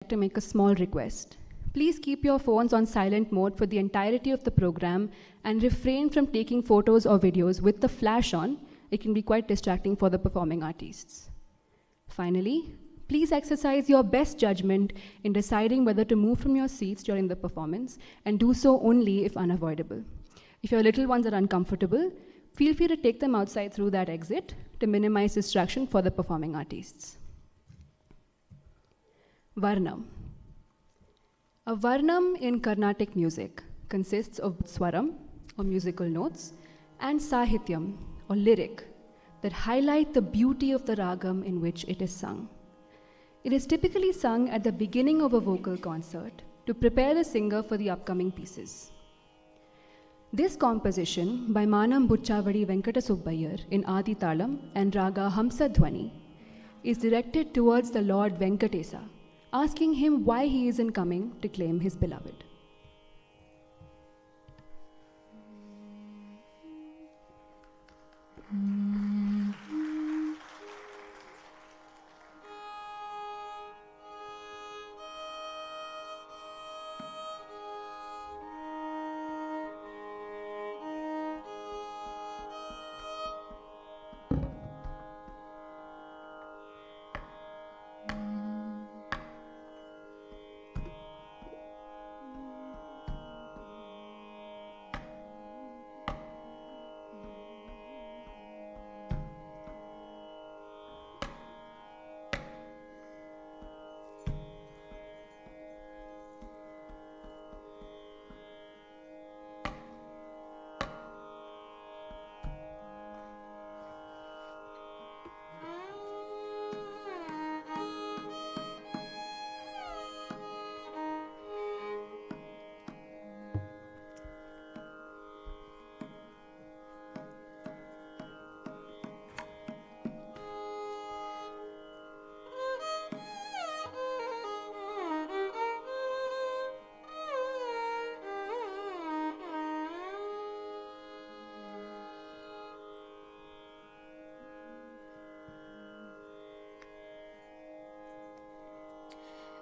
to make a small request. Please keep your phones on silent mode for the entirety of the program and refrain from taking photos or videos with the flash on. It can be quite distracting for the performing artists. Finally, please exercise your best judgment in deciding whether to move from your seats during the performance, and do so only if unavoidable. If your little ones are uncomfortable, feel free to take them outside through that exit to minimize distraction for the performing artists. Varnam. A varnam in Carnatic music consists of swaram, or musical notes, and sahityam, or lyric, that highlight the beauty of the ragam in which it is sung. It is typically sung at the beginning of a vocal concert to prepare the singer for the upcoming pieces. This composition by Manam Bucchavadi Venkata Subbayar in Aditalam and Raga Hamsa Dhwani is directed towards the Lord Venkatesa, asking him why he isn't coming to claim his beloved.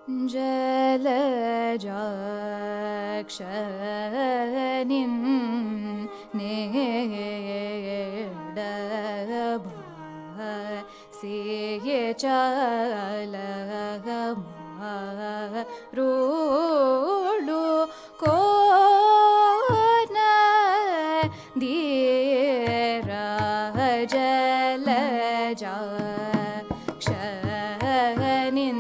Jalajakshanin nedabha siye chalagama rudu kona dira jalajakshanin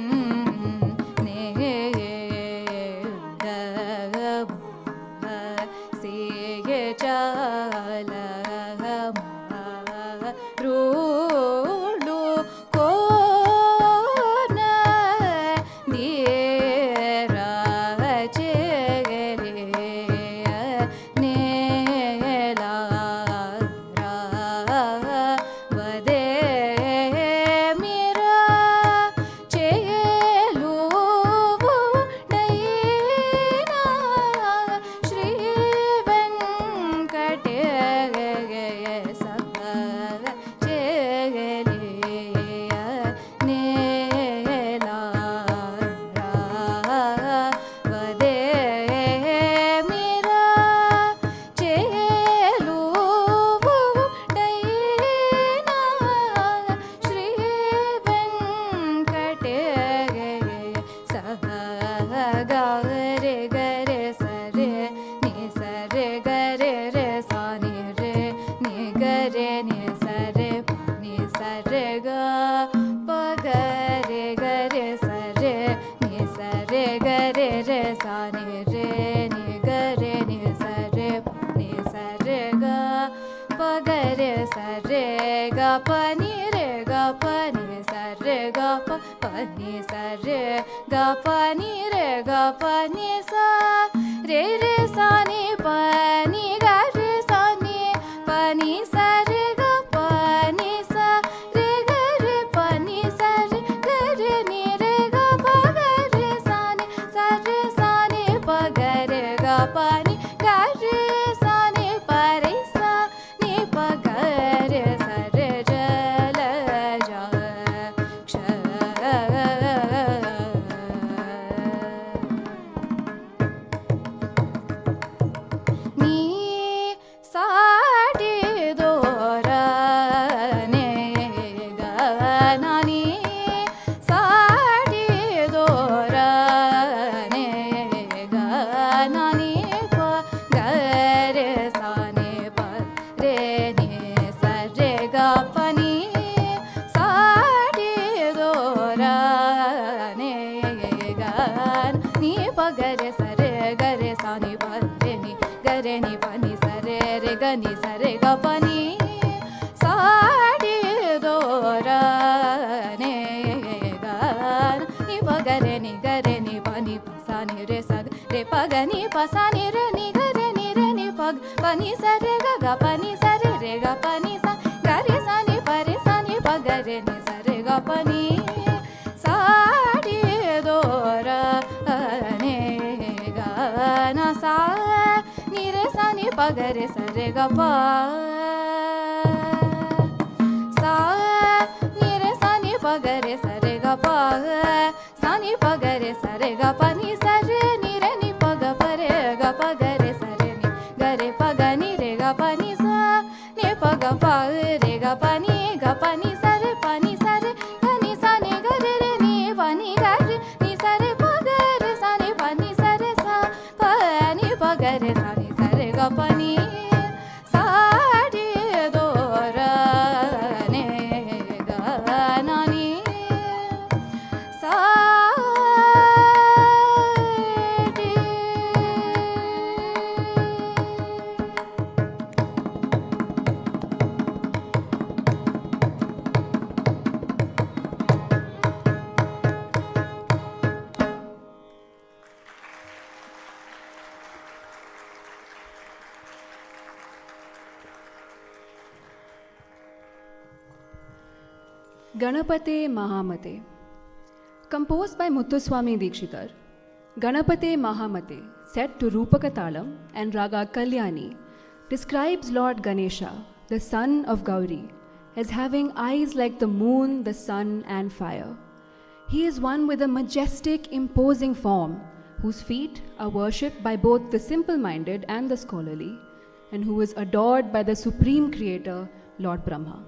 ni sa re ga pa ni sa di do ra ne ga ni pa ga re ni pa ni pa sa ni re pa ga ni pa sa ni re ni pa ni sa re ga pa ni sa re ga pa ni sa ga re sa ni pa ga re ni sa re ga pa ni sa di do ra ne ga na sa ni re sa ni pa ga re sa re ga pa sa ni re sa ni pa ga re sa re ga pa sa ni pa ga re sa re ga pa ni sa re ni pa ga pa ga re sa re ni ga re pa ga ni re ga pa ni sa ni pa ga pa re ga pa ni sa re ga ni sa ni ga re ni pa ni ga re ni sa re pa ga re sa ni pa ni sa re sa pa ni pa ga re sa ni sa re ga pa ni sa di do ra ne ga na ni sa di Ganapate Mahamate. Composed by Muthuswami Dikshitar, Ganapate Mahamate, set to Rupaka Talam and Raga Kalyani, describes Lord Ganesha, the son of Gauri, as having eyes like the moon, the sun, and fire. He is one with a majestic, imposing form, whose feet are worshipped by both the simple-minded and the scholarly, and who is adored by the Supreme Creator, Lord Brahma.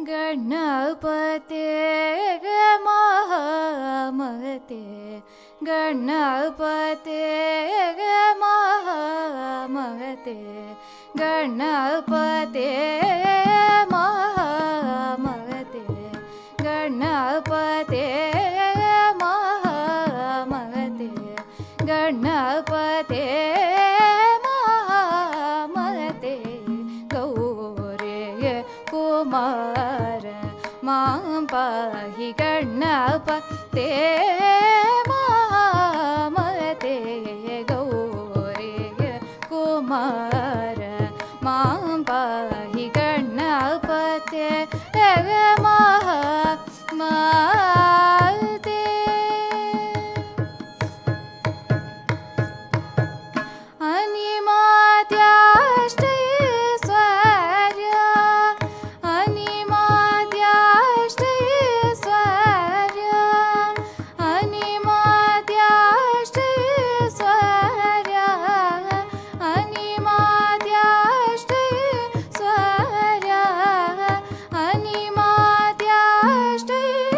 ಗಣಪತೆ ಮಹಾಮಹತೆ ಗಣಪತೆ ಮಹಾಮಹತೆ ಗಣಪತೆ ಮಹಾಮಹತೆ ಗಣಪತೆ ಮಹಾಮಹತೆ ಗಣಪತೆ ಮಹಾಮಹತೆ ಗೌರೇ Kumara ಮಾಂ ಪಾಹಿ ಗಣಪತೆ ಮಹಾಮಹತೆ ಗೌರೇ ಕುಮಾರ ಮಾಂ ಪಾಹಿ ಗಣಪತೆ ಮಹಾಮಹತೆ ಅನಿಮಾದ್ಯಾಷ್ಟೈಶ್ವರ್ಯ ಅನಿಮಾದ್ಯಾಷ್ಟೈಶ್ವರ್ಯ ಅನಿಮಾದ್ಯಾಷ್ಟೈಶ್ವರ್ಯ ಅನಿಮಾದ್ಯಾಷ್ಟೈಶ್ವರ್ಯ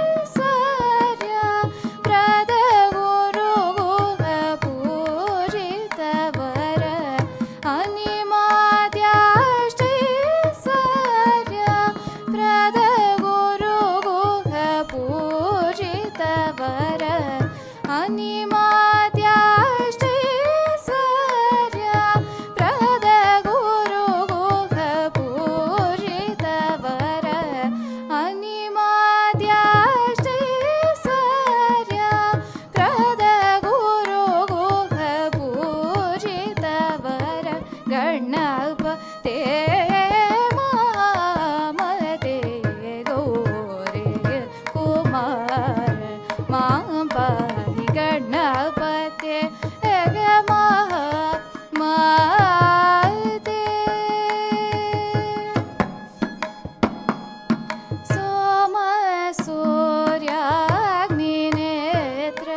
ಅನಿಮಾದ್ಯಾಷ್ಟೈಶ್ವರ್ಯ ಪ್ರದ ಗುರು ಗುಹ ಪೂಜಿತವರ ಅನಿಮಾದ್ಯಾಷ್ಟೈಶ್ವರ್ಯ ಪ್ರದ ಗುರು ಗುಹ ಪೂಜಿತವರ ಅನಿಮಾದ್ಯಾಷ್ಟೈಶ್ವರ್ಯ ಪ್ರದ ಗುರು ಗುಹ ಪೂಜಿತವರ ಅನಿಮಾದ್ಯಾಷ್ಟೈಶ್ವರ್ಯ ಪ್ರದ ಗುರು ಗುಹ ಪೂಜಿತವರ ಗಣಪತೆ ಮಹಾಮಹತೆ ಗೌರೇ ಕುಮಾರ ಮಾಂ ಪಾಹಿ ಗಣಪತೆ ಮಹಾಮಹತೆ ಸೋಮ ಸೂರ್ಯಾಗ್ನಿನೇತ್ರ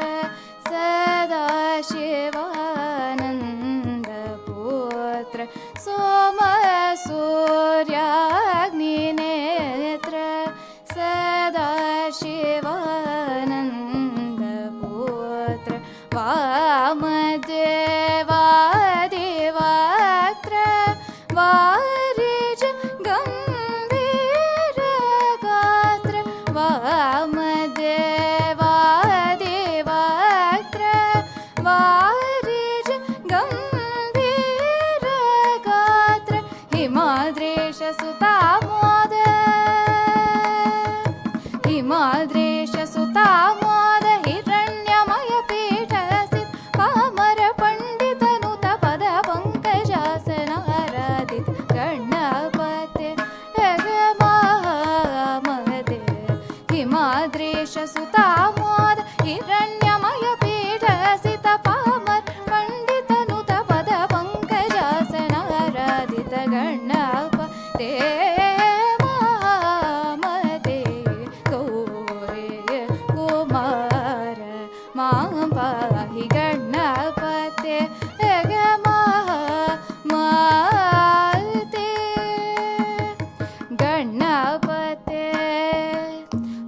ಸದಾ ಶಿವಾನಂದ ಪುತ್ರ ಸೋಮ ಸೂರ್ಯಾಗ್ನಿನೇತ್ರ ಸದಾ ಶಿವಾನಂದ ಪುತ್ರ ವಾಮದೇವಾದಿವಾತ್ರ ವಾರಿಜ ಗಂಭೀರ ಗಾತ್ರ ವಾಮದೇವಾದಿವಾತ್ರ ವಾರಿಜ ಗಂಭೀರ ಗಾತ್ರ ಹಿಮಾದ್ರೇಶ ಸುತಾಮೋದ ಹಿಮಾದ್ರೇಶ ಸುತಾಮೋದ ಹಿರಣ್ಯಮಯ ಪೀಠಸಿತ್ ಪಾಮರ ಪಂಡಿತನುತ ಪದ ಪಂಕಜಾಸನ ಆರಾಧಿತ ಗಣಪತೆ ಮಹಾಮಹತೆ ಹಿಮಾದ್ರೇಶ ಸುತಾಮೋದ ಹಿರಣ್ಯಮಯ ಪೀಠಸಿತ ಪಾಮರ ಪಂಡಿತನುತ ಪದ ಪಂಕಜಾಸನ ಆರಾಧಿತ ಗಣಪತೆ ಮಹಾಮಹತೆ ಗೌರೇ ಕುಮಾರ ಮಾಂ ಪಾಹಿ ಗಣಪತೆ ಮಹಾಮಹತೆ ಗಣಪತೆ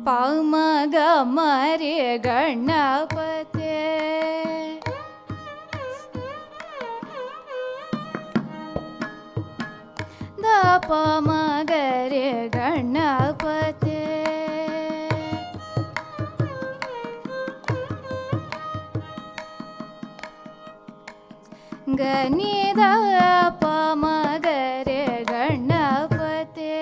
ಪಾಮಗಮರೆ ಗಣಪತೆ ದಪಮಗರೆ ಗಣಪತೆ ಗನಿದ ಪಮಗರೆ ಗಣಪತೆ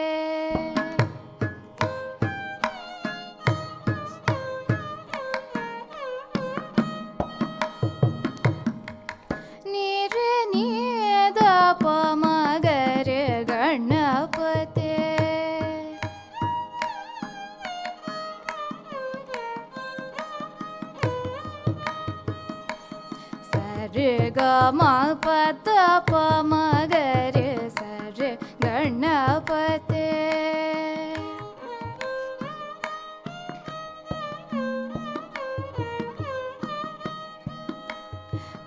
ನಿರೆ ನಿದ ಪಮಗರೆ ಗಣಪತೆ ಸರೆ ಗ ಮ ಪದ ಪಮಗರೆ ಸರೆ ಗಣಪತೆ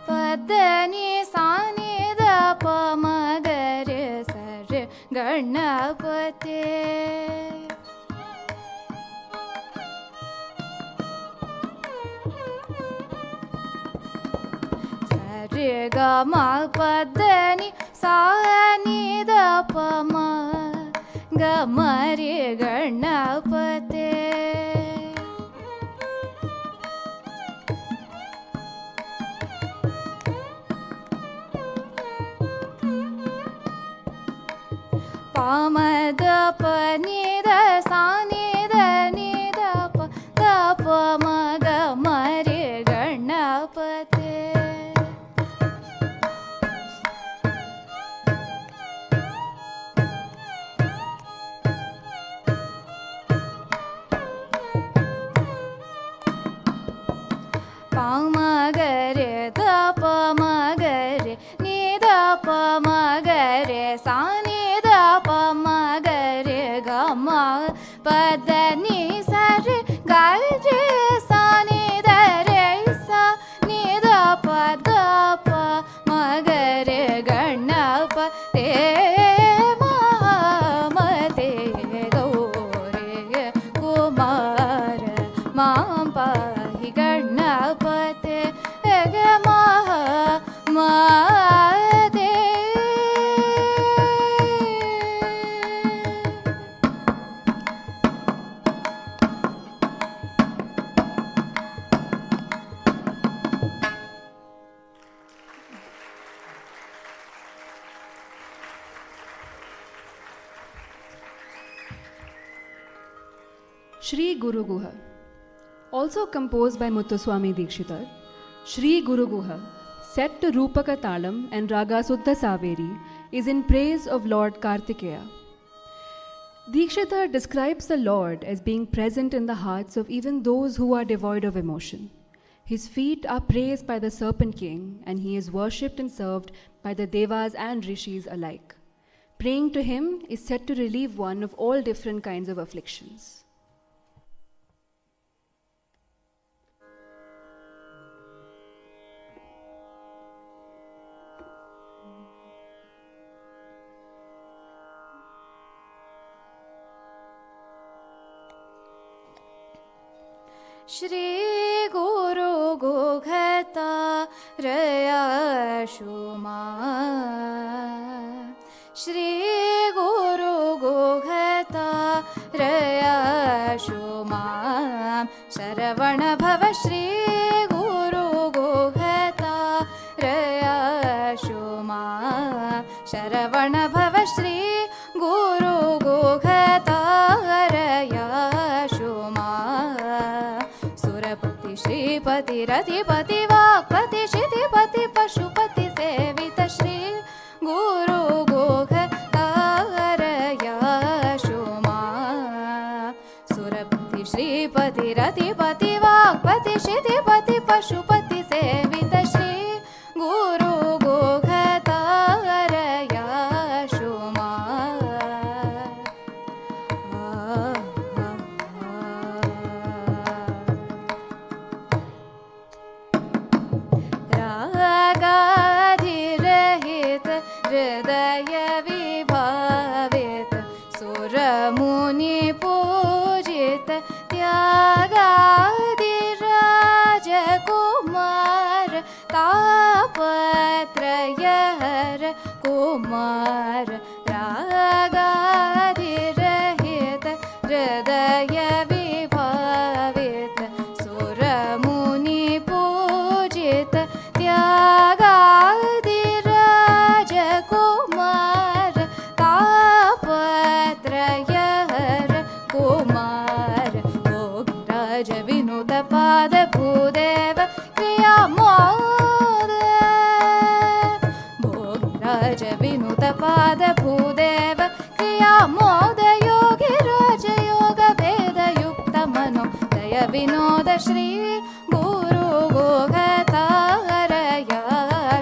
ಪದನಿ ಸಾನಿದ ಪಮಗರೆ ಸರೆ ಗಣಪತೆ ಗ ಮ ಪದ ನಿ ಸಾ ನಿ ದ ಪ ಮ ಗ ಮ ರೆ ಗಣಪತೆ ಪ ಮ ದ ಪ ನಿ ದ ಸಾ ನಿ ದ ನಿ ದ ಪ ದ ಪ ಮ ಗ ಮ ರೆ ಗಣಪತೆ ಪ ಮ ಗ ರೆ ದ ಪ ಮ ಗ ರೆ ನಿ ದ ಪ ಮ ಗ ರೆ ಸಾ ನಿ ದ ಪ ಮ ಗ ರೆ ಗ ಮ ಪದ ನಿ ಸ ರೆ ಗ ರೆ ಸಾ ನಿ ದ ರೆ ಸಾ ನಿ ದ ಪ ದ ಪ ಮ ಗ ರೆ ಗಣಪತೆ ಮಹಾಮತೆ ಗೌರಿ ಕುಮಾರ ಮಾಂ ಪಾಹಿ ಗಣಪತೆ ಗ ಮಹಾಮತೆ Shri Guru Guha, also composed by Muthuswami Dikshitar. Shri Guru Guha, set to Rupaka Talam and Raga Suddha Saveri, is in praise of Lord Kartikeya. Dikshitar describes the Lord as being present in the hearts of even those who are devoid of emotion. His feet are praised by the Serpent King, and he is worshipped and served by the Devas and Rishis alike. Praying to him is said to relieve one of all different kinds of afflictions. Shri Guru Gughata Raya Shuma Shri Guru Gughata Raya Shuma Sharavana Bhava Shri Guru Gughata Raya Shuma Sharavana Bhava Shri Guru Gughata Raya Shuma Shripati Ratipati Vakpati Shitipati Pashupati Sevita Shri Guru Gughtaraya Shuma Surapati Shripati Ratipati Vakpati Shitipati Pashupati Sevita Shri Guru Gughtaraya Shuma हृदय विभावित सुरमुनि पूजित त्यागादिराज कुमार तापत्रयहर कुमार रागादिरहित हृदय विभावित सुरमुनि पूजित त्यागादिराज कुमार तापत्रयहर कुमार भोगराज विनुत पाद भूदेव क्रिया मोद भोगराज विनुत पाद भूदेव क्रिया मोद योगी राज योग वेद युक्त मनो दय विनोद श्री गुरु गुघतारया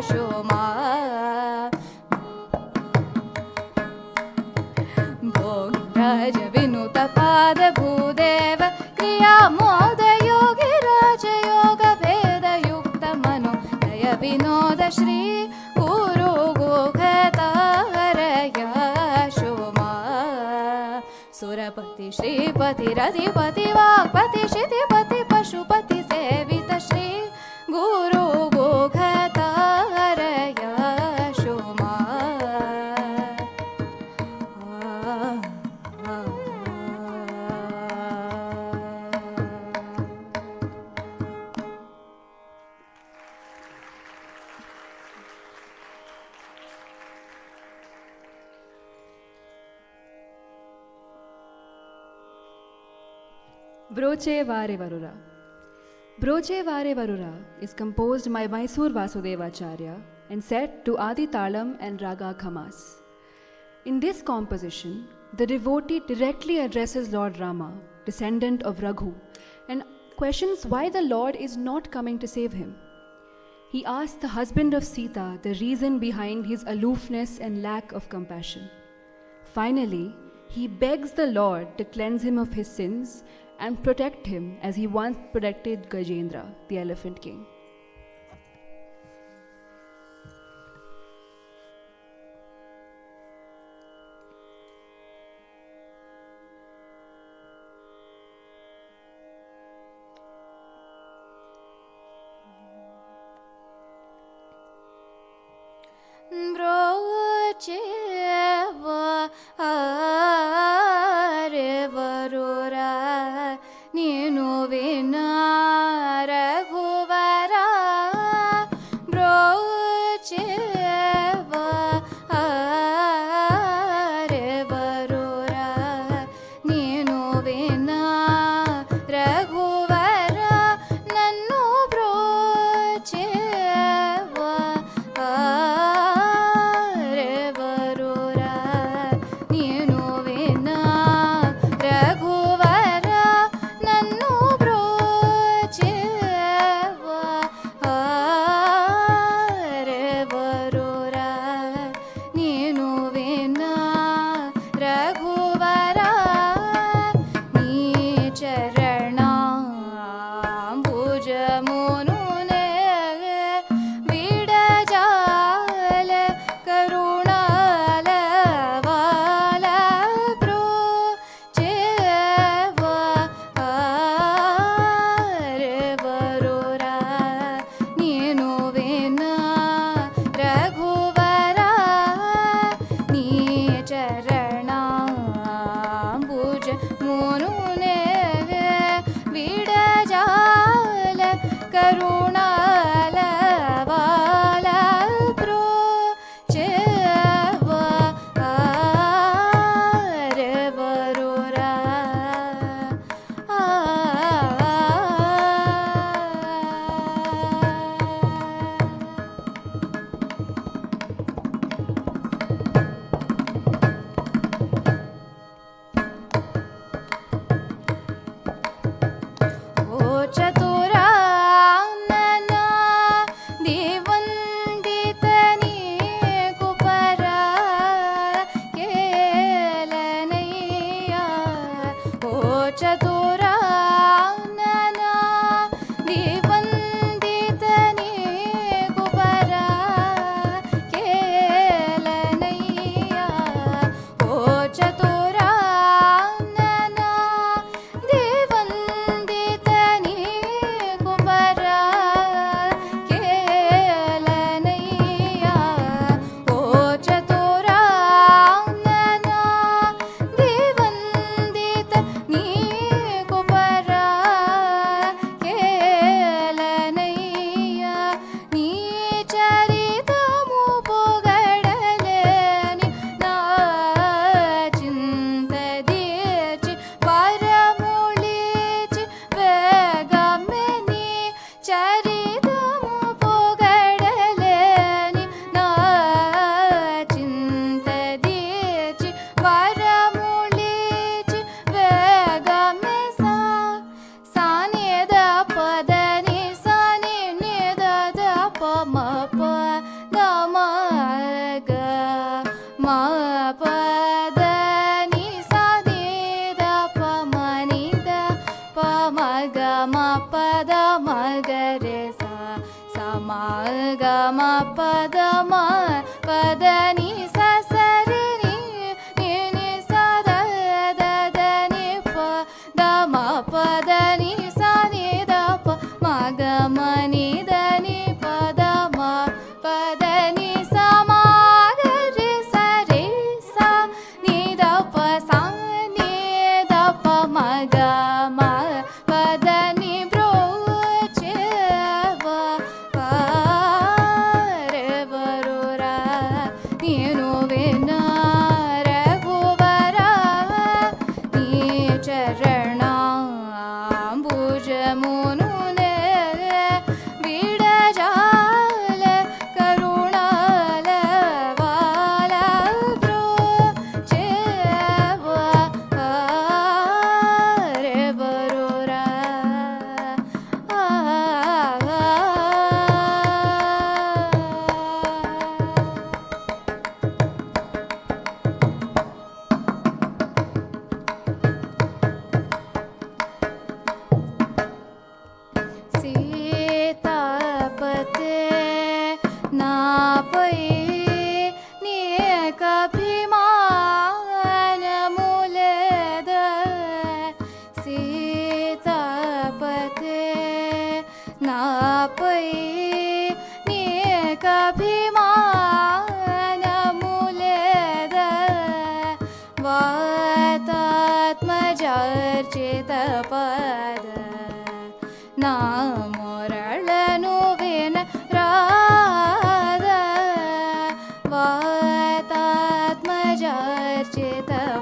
शुमा भोगराज विनुत पाद भूदेव क्रिया मोद योगी राज योग भेद युक्त मनो दय विनोद श्री गुरु गुघतारया शुमा सुरपति श्रीपति रधिपति वाक्पति शितिपति पशुपति सेवित श्री गुरु गुघतारया Broche Vare Varura. Broche Vare Varura is composed by Mysore Vasudevacharya and set to Adi Talam and Raga Khamas. In this composition, the devotee directly addresses Lord Rama, descendant of Raghu, and questions why the Lord is not coming to save him. He asks the husband of Sita the reason behind his aloofness and lack of compassion. Finally, he begs the Lord to cleanse him of his sins and protect him as he once protected Gajendra, the elephant king.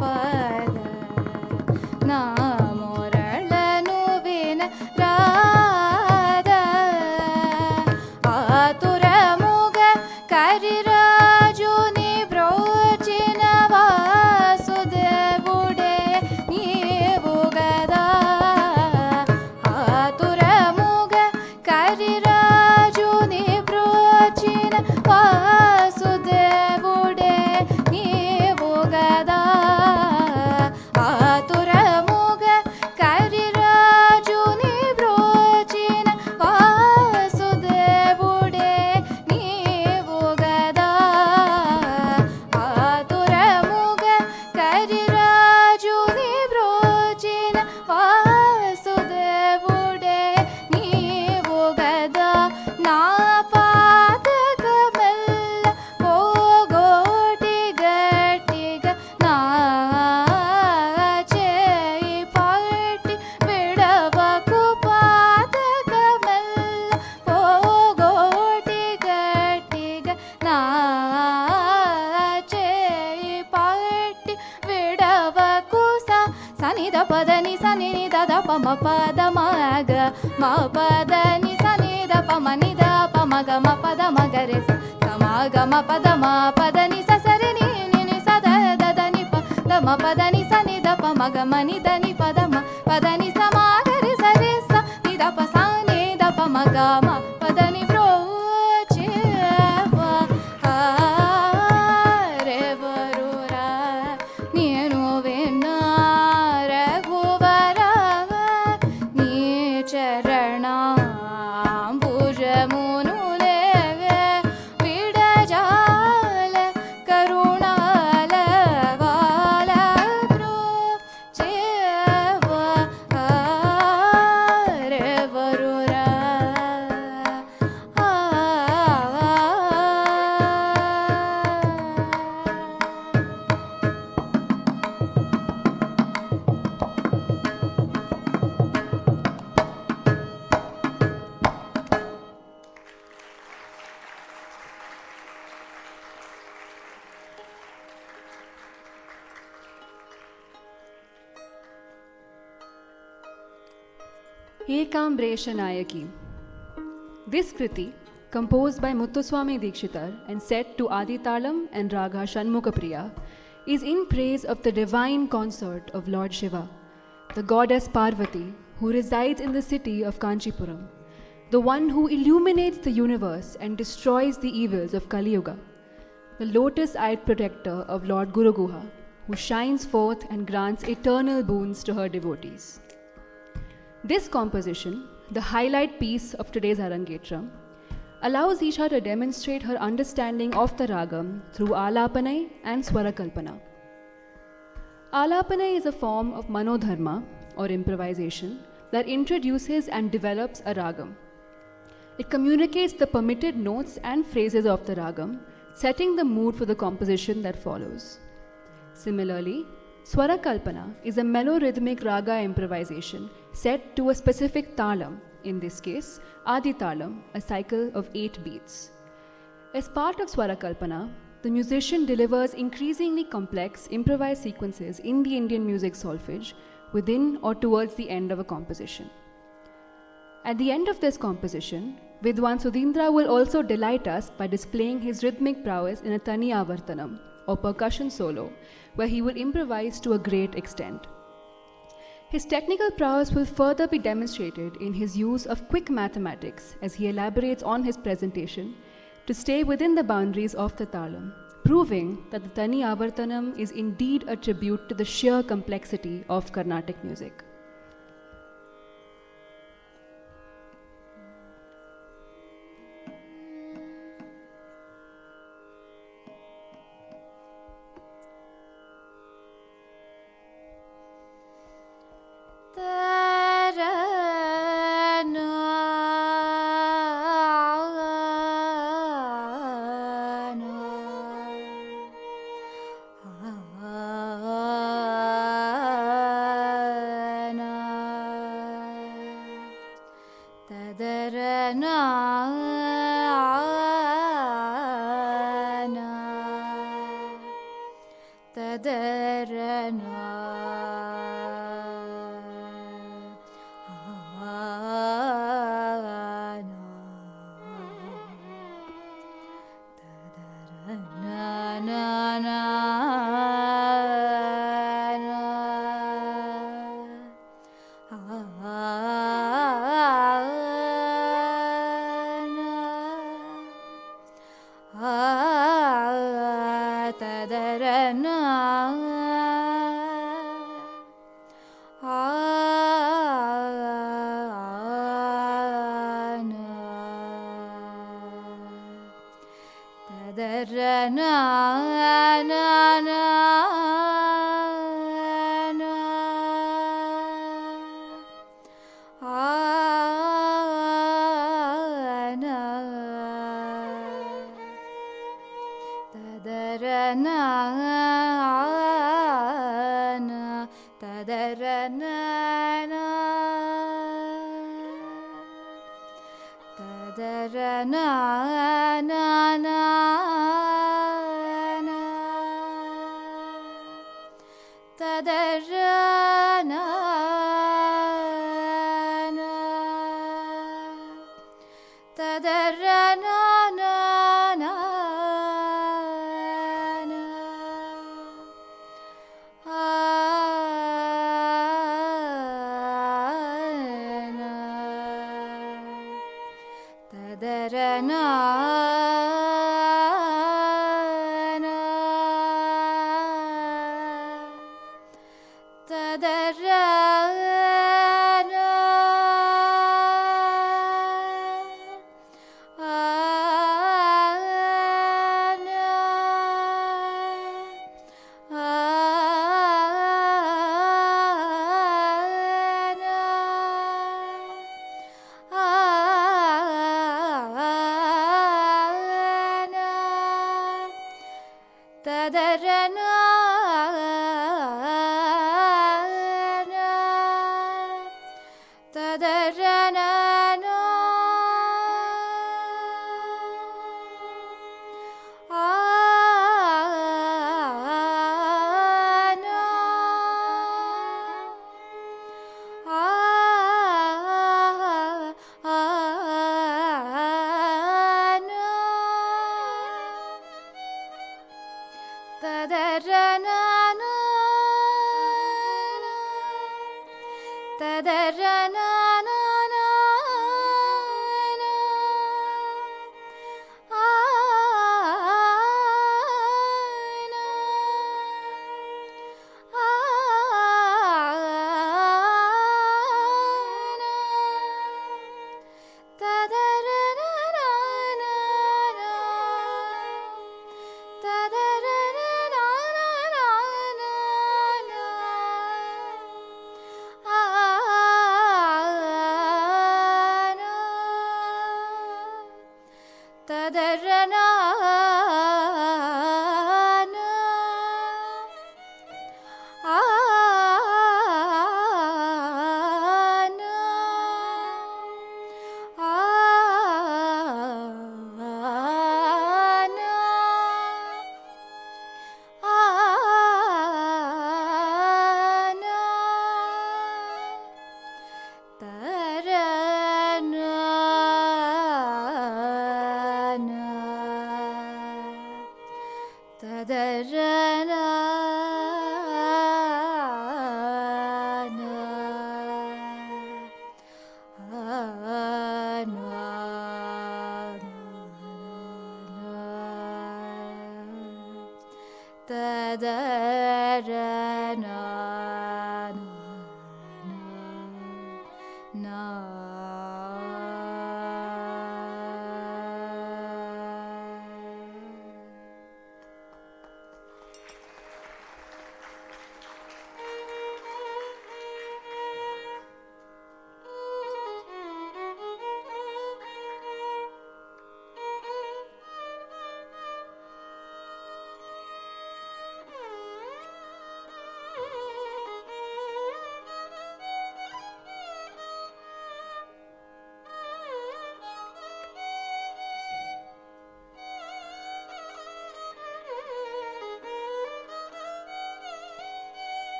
ಪದ ನಾ ಮೊರಳನು ವಿನ ರಾಧ ಆತುರ ಮುಗ ಕರಿರಾಜು ನಿ ಬ್ರೋಚಿನ ವಾಸುದೇವುಡೆ ನೀವು ಗದ ಆತುರ ಮುಗ ಕರಿರಾಜು ನಿ ಬ್ರೋಚಿನ ವಾಸುದೇವುಡೆ ನೀವು ಗದ ಆತುರ ಮುಗ ಕರಿರಾಜು ನಿ ಬ್ರೋಚಿನ ವಾಸುದೇವುಡೆ ನೀವು ಗದ ಆತುರ ಮುಗ ಕರಿರಾಜು ನಿ ಬ್ರೋಚಿನ ವಾಸುದೇವುಡೆ ನೀವು ಗದ ನಾ ಪಾತಕ ಮೆಲ್ಲ ಹೋಗೋಟಿ ಗಟ್ಟಿಗ ನಾ ಚೇಯಿ ಪಾಟಿ ಬಿಡವಕು ಪಾತಕ ಮೆಲ್ಲ ಹೋಗೋಟಿ ಗಟ್ಟಿಗ ನಾ ಚೇಯಿ ಪಾಟಿ ಬಿಡವಕು ಸನಿದ ಪದನಿ ಸನಿ ದದ ಪಮ ಪದ ಮಗ ಮ ಪದನಿ ಸನಿ ದ ಪಮ ನಿದ ಪಮಗ ಮ ಪದ ಮಗರೆ ಸಮಾಗ ಮ ಪದ ಮ ಪದನಿ ಸಸರಿ ni ಸದ ದದ ನಿ ಪ ದ ಮ ಪದನಿ ಸನಿ ದ ಪಮಗ ಮ ನಿದ ನಿ ಪದ ಮ ಪದನಿ ಸಮಾಗರೆ ಸರಿ ಸ ನಿದ ಪ ಸನಿ ದ ಪಮಗ ಮ ಪದನಿ ಬ್ರೋಚೇವ ರೇ ವರುರ ನೀನು ವೆನ್ನ ರಘುವರ ನೀ ಚರಣ ಭುಜ ಮುನುಲೆ ವಿಡಜಾಲ ಕರುಣಾಲ ವಾಲ ಚೇವ ರೇ ವರುರ Ekambresha Nayaki. This kriti, composed by Muthuswami Dikshitar and set to Aditalam and Raga Shanmukapriya, is in praise of the divine consort of Lord Shiva, the goddess Parvati, who resides in the city of Kanchipuram, the one who illuminates the universe and destroys the evils of Kali Yuga, the lotus-eyed protector of Lord Guru Guha, who shines forth and grants eternal boons to her devotees. This composition, the highlight piece of today's Arangetram, allows Eesha to demonstrate her understanding of the ragam through alapanai and swarakalpana. Alapanai is a form of manodharma or improvisation that introduces and develops a ragam. It communicates the permitted notes and phrases of the ragam, setting the mood for the composition that follows. Similarly, Swarakalpana is a melorhythmic raga improvisation set to a specific talam, in this case, Aditalam, a cycle of 8 beats. As part of Swarakalpana, the musician delivers increasingly complex improvised sequences in the Indian music solfege within or towards the end of a composition. At the end of this composition, Vidwan Sudhindra will also delight us by displaying his rhythmic prowess in a Tani Avartanam, or percussion solo, where he will improvise to a great extent. His technical prowess will further be demonstrated in his use of quick mathematics as he elaborates on his presentation to stay within the boundaries of the talam, proving that the Tani Avartanam is indeed a tribute to the sheer complexity of Carnatic music. Tadarana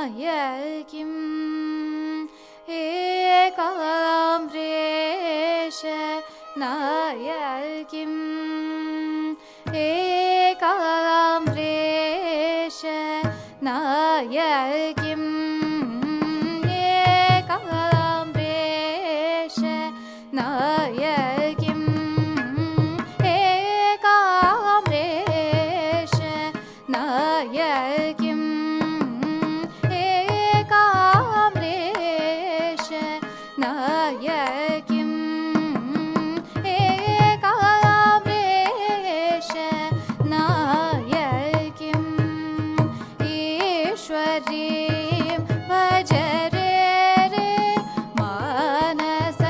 नायकीं एकाम्रेश नायकीं एकाम्रेश नायकीं एकाम्रेश नायकीं एकाम्रेश नायकीं एकाम्रेश नायकीं एकाम्रेश नायकीं ईश्वरीं भज रे रे मानस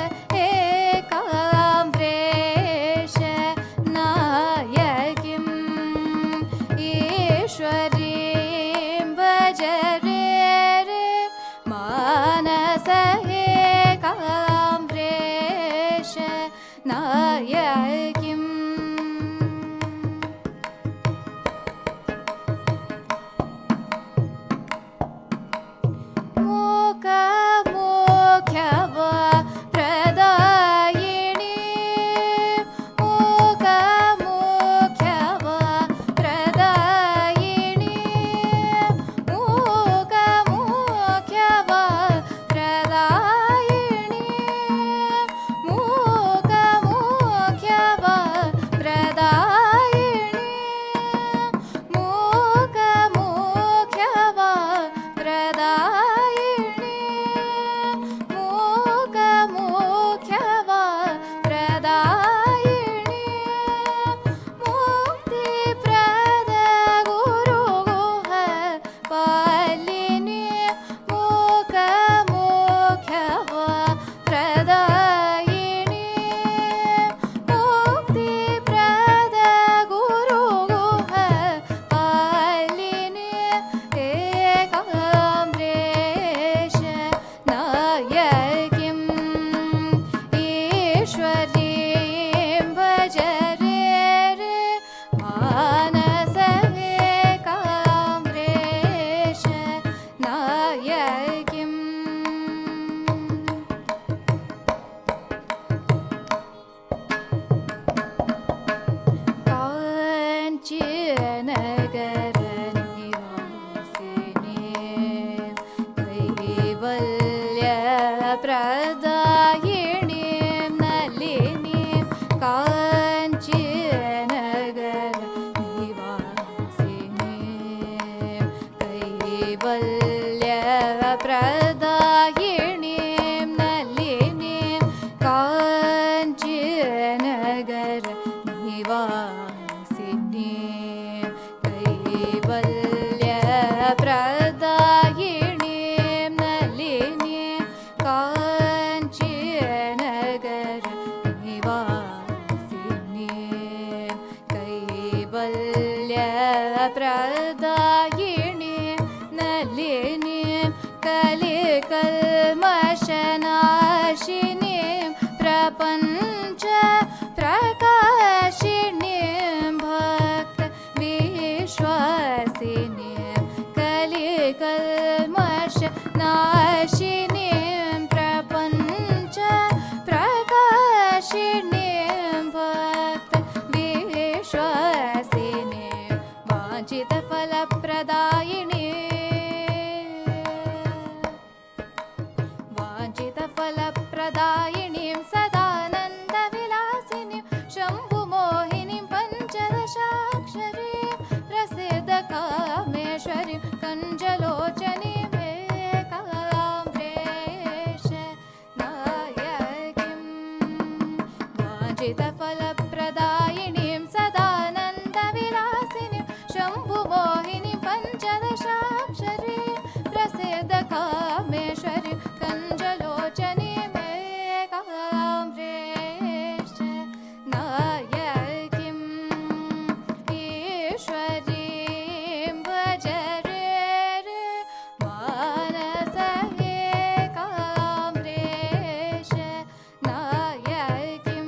एकाम्रेश नायकीं ईश्वरीं भज रे रे मानस एकाम्रेश नायकीं मूकमोख्यव प्रदायिनी मूकमोख्यव प्रदायिनी मूकमोख्यव प्रदायिनी मूकमोख्यव प्रदायिनी मूकमोख्यव प्रदायिनी मूकमोख्यव प्रदायिनी मुक्तिप्रद गुरुगुह पालिनी मूकमोख्यव प्रदायिनी मुक्तिप्रद गुरुगुह पालिनी एकाम्रेश नायकीं ईश्वरीं भज रे रे मानस एकाम्रेश नायकीं काञ्चीनगर निवासिनी कैवल्यप्रदायिनीं नलिनीं काञ्चीनगर निवासिनी कैवल्यप्रदायिनीं नलिनीं काञ्चीनगर निवासिनी कैवल्यप्रदायिनीं नलिनीं काञ्चीनगर निवासिनी कैवल्यप्रदायिनीं नलिनीं कलिकल्मषनाशिनीं प्रपञ्च प्रकाशिनीं भक्त विश्वासिनीं कलिकल्मषनाशिनीं प्रपञ्च प्रकाशिनीं भक्त विश्वासिनीं वाञ्छितफलप्रदायिनीं वाञ्छितफलप्रदायिनीं सदानन्दविलासिनीं शम्भुमोहिनीं पञ्चदशाक्षरीं प्रसिद्धकामेश्वरीं कञ्जलोचनीं एकाम्रेश नायकीं वाञ्छितफलप्रदायिनीं सदानन्दविलासिनीं शम्भुमोहिनीं पञ्चदशाक्षरीं प्रसिद्धकामेश्वरीं कञ्जलोचनीं एकाम्रेश नायकीं ईश्वरीं भज रे रे मानस एकाम्रेश नायकीं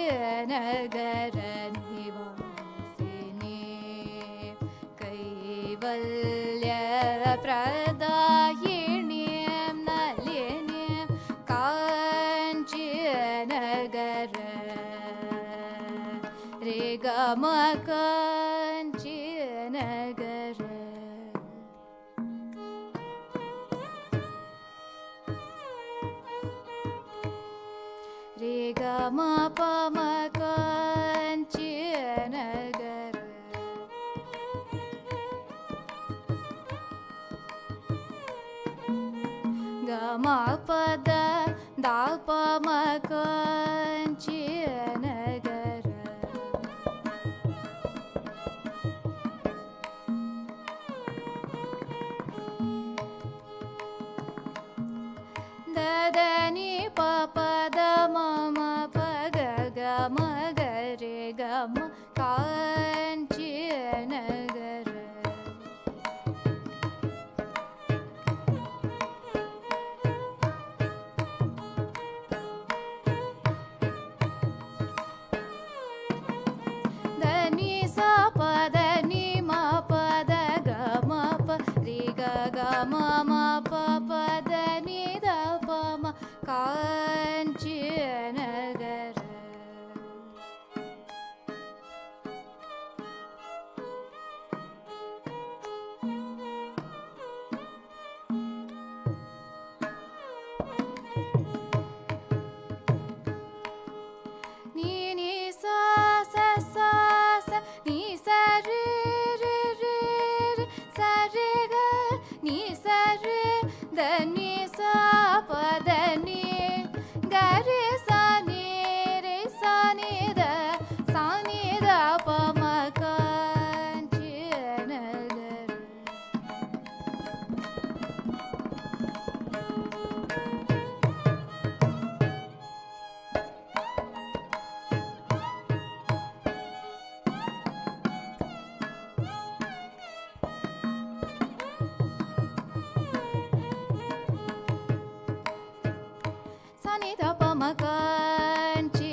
काञ्चीनगर निवासिनी कैवल्य re ga ma kanchi nagara re ga ma pa ma kanchi nagara ga ma pa da pa ma kanchi nagara da da ni pa pa da ma ma pa ga ga ma ga re ga ma kanchi nagara da ni sa pa da ni ma pa da ga ma pa re ga ga ma ma pa pa da ni da pa ma kanchi nagara ni ni sa sa sa sa ni sa re re re re sa re ga ni sa re da ni sa pa da ni ga re sa ni da pa ma kanchi nagara sani da pa ma kanchi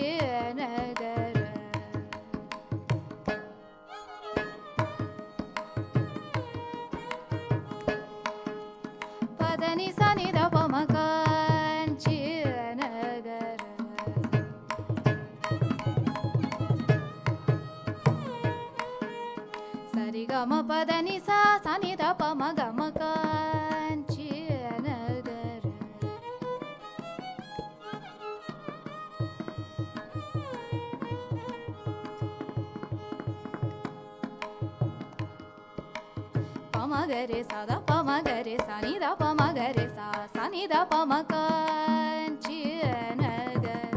nagara pa da ni sani da pa ma kanchi nagara sari ga ma pa da ni sa sani da pa ma ga ma kanchi nagara pa ma ga re sa da pa ma ga re sa ni da pa ma ga re sa sa ni da pa ma kanchi nagara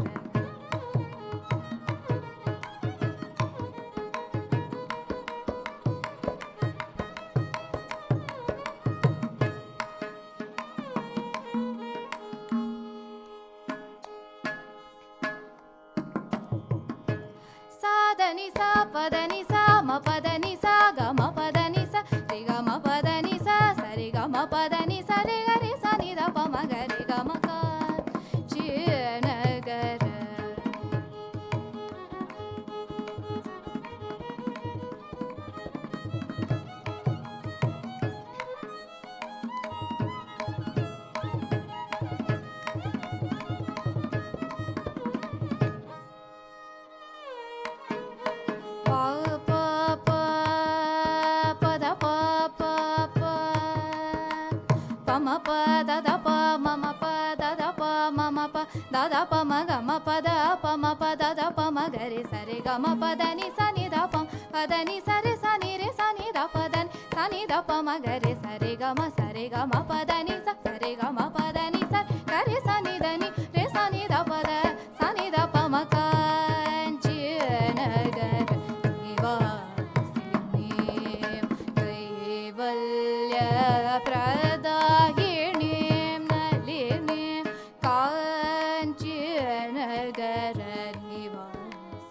sa da ni sa pa da ni sa ma pa da ni sa ga ma pa da ni sa re ga ma pa da ni sa sa re ga ma pa da ni sa re ga re sa ni da pa ma ga re ga ma ka chi nagara pa pa pa pa da pa pa pa pa ma pa da da pa ma ma pa da da pa ma ma pa da da pa ma ga ma pa da pa ma pa da da pa ma ga re sa re ga ma pa da ni sa ni da pa da ni sa re sa ni da pa da ni sa ni da pa ma ga re sa re ga ma pa da ni sa re ga ma pa da ni sa ga re sa ni da ni re sa ni da pa da sa ni da pa ma kanchi nagara निवासिनीं कैवल्यप्रदायिनीं नलिनीं Kanchi Nagar निवासिनीं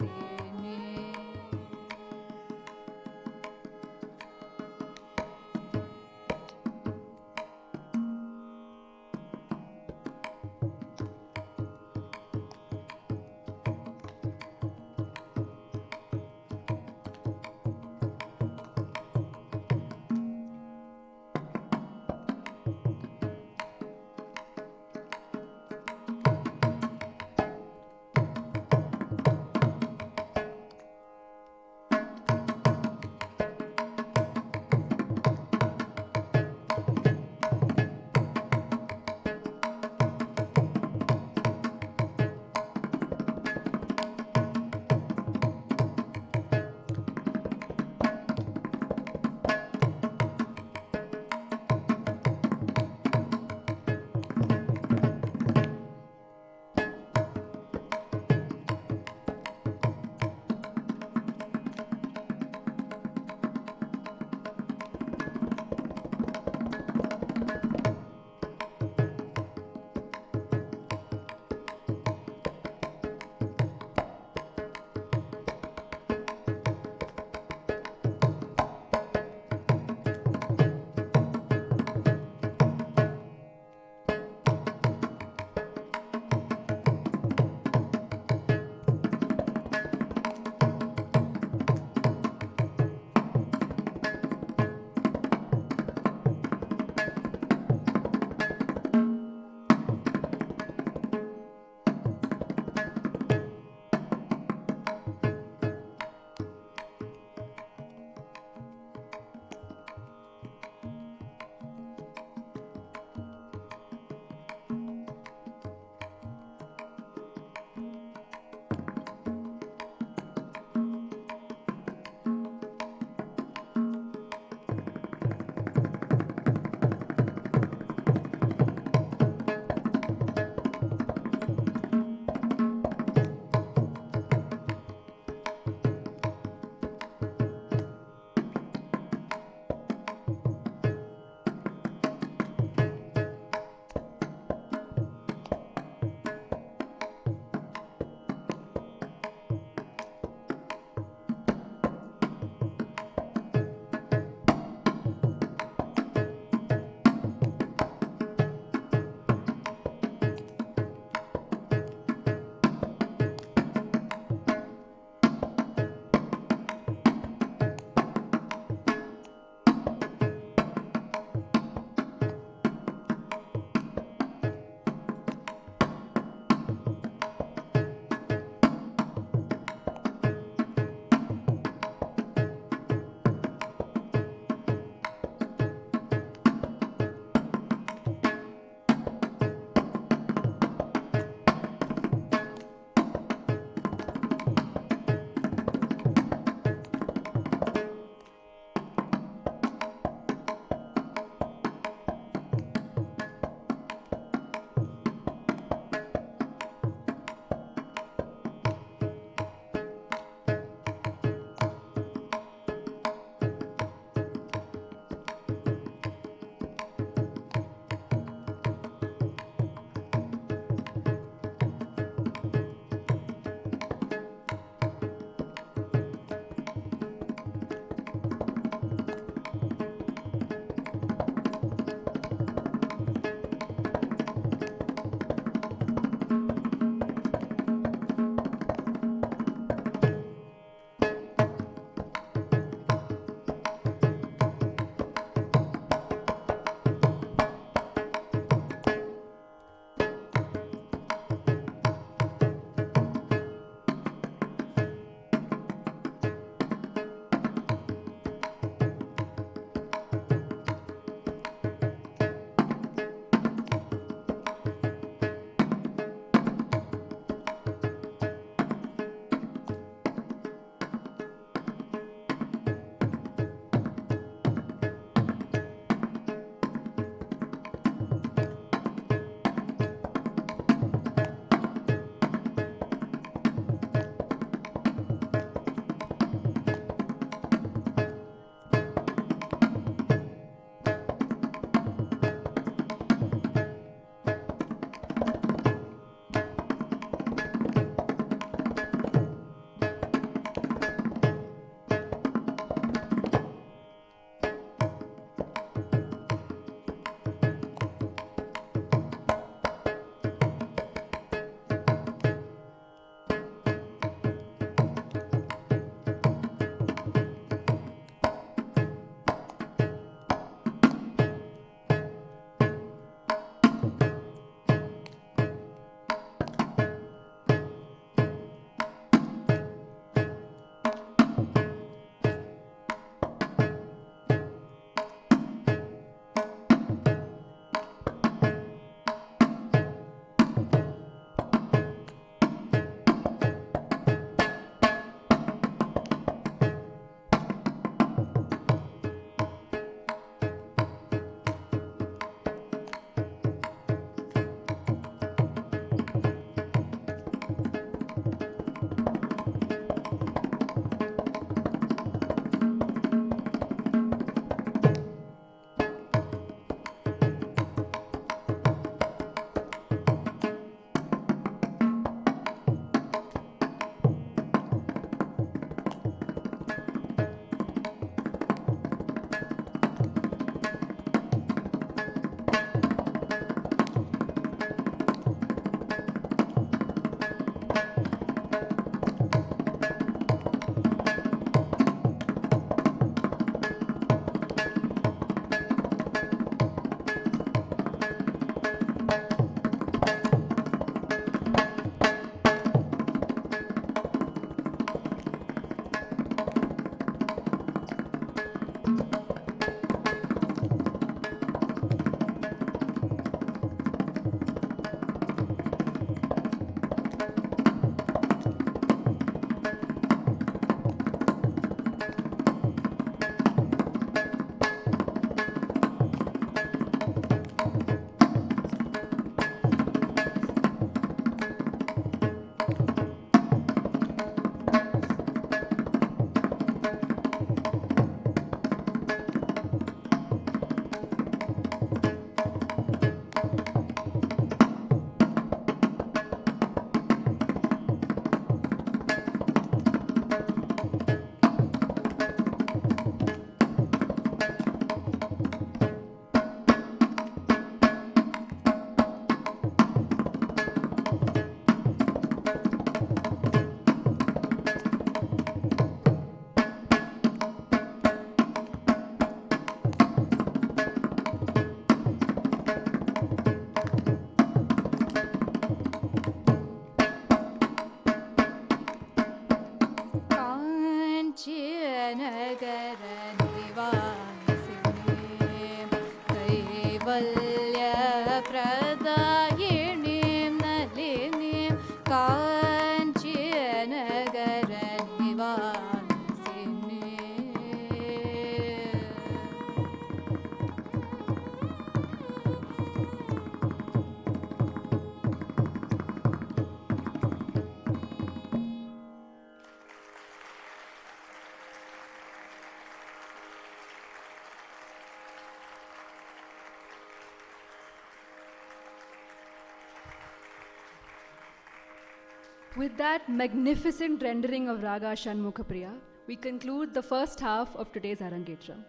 With that magnificent rendering of Raga Shanmukhapriya, we conclude the first half of today's Arangetram.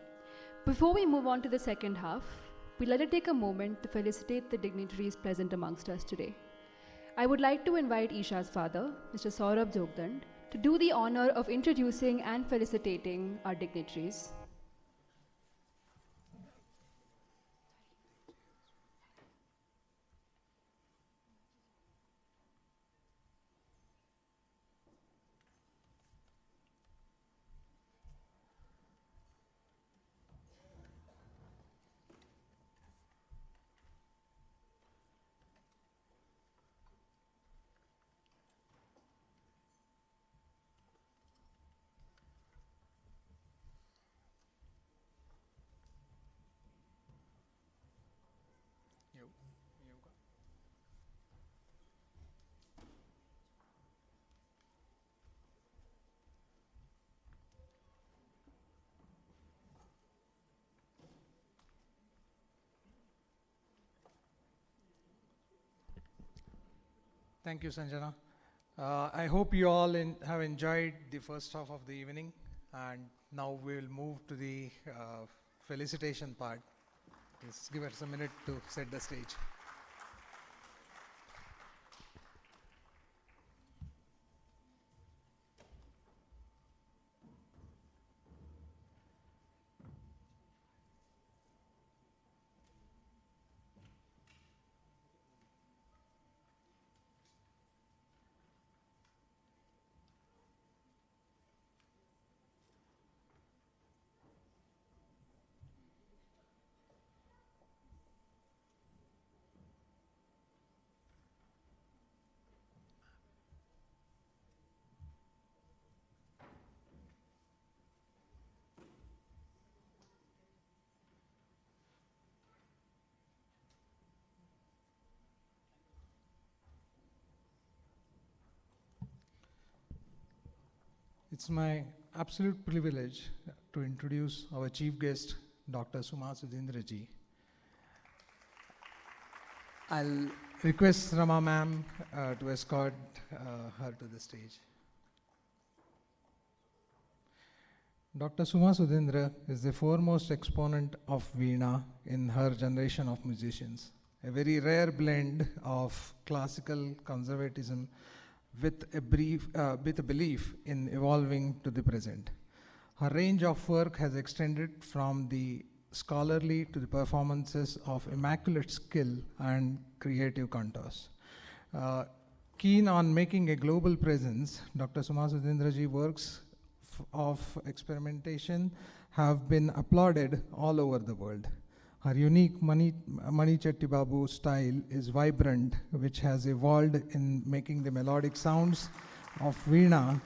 Before we move on to the second half, we'd like to take a moment to felicitate the dignitaries present amongst us today. I would like to invite Eesha's father, Mr. Saurabh Jogdand, to do the honor of introducing and felicitating our dignitaries. Thank you, Sanjana. I hope you all have enjoyed the first half of the evening, and now we will move to the felicitation part. Just give us a minute to set the stage. It's my absolute privilege to introduce our chief guest, Dr. Suma Sudhindraji. I'll request Rama ma'am to escort her to the stage. Dr. Suma Sudhindra is the foremost exponent of Veena in her generation of musicians, a very rare blend of classical conservatism with a belief in evolving to the present. Her range of work has extended from the scholarly to the performances of immaculate skill and creative contours. Keen on making a global presence, Dr. Suma Sudhindraji works of experimentation have been applauded all over the world. Her unique Mani Chetty Babu style is vibrant, which has evolved in making the melodic sounds of Veena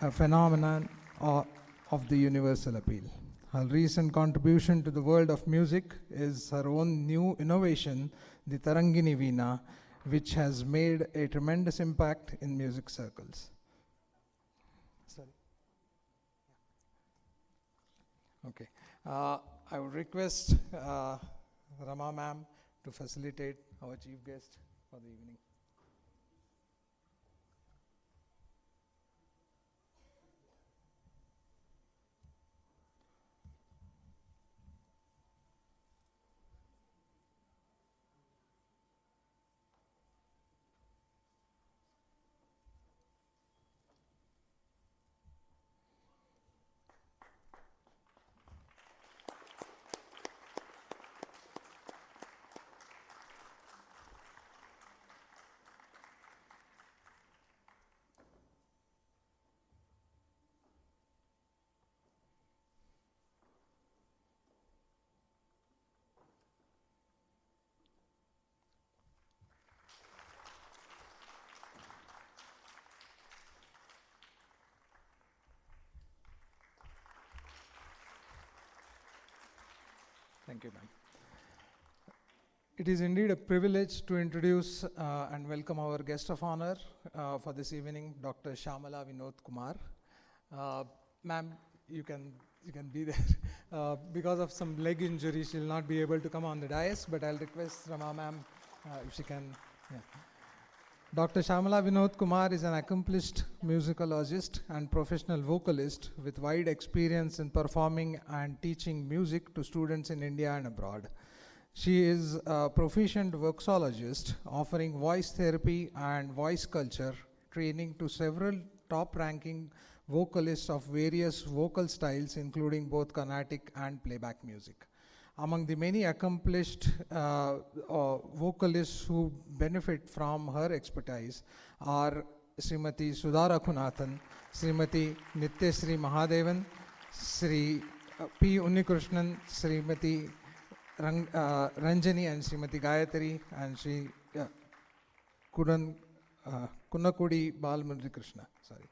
a phenomenon of the universal appeal. Her recent contribution to the world of music is her own new innovation, the Tarangini Veena, which has made a tremendous impact in music circles. Sorry. Okay. I would request Rama ma'am to facilitate our chief guest for the evening. Thank you, ma'am. It is indeed a privilege to introduce and welcome our guest of honor for this evening, Dr. Shyamala Vinod Kumar. Ma'am, you can be there. Because of some leg injury, she'll not be able to come on the dais, but I'll request Rama ma'am if she can. Yeah. Dr. Shamala Vinod Kumar is an accomplished musicologist and professional vocalist with wide experience in performing and teaching music to students in India and abroad. She is a proficient voxologist offering voice therapy and voice culture training to several top-ranking vocalists of various vocal styles, including both Carnatic and playback music. Among the many accomplished vocalists who benefit from her expertise are Srimati Sudha Raghunathan, Srimati Nityasri Mahadevan, Sri P. Unnikrishnan, Srimati Ranjani and Srimati Gayatri, and Sri Kunnakudi Balmundri Krishna. Sorry.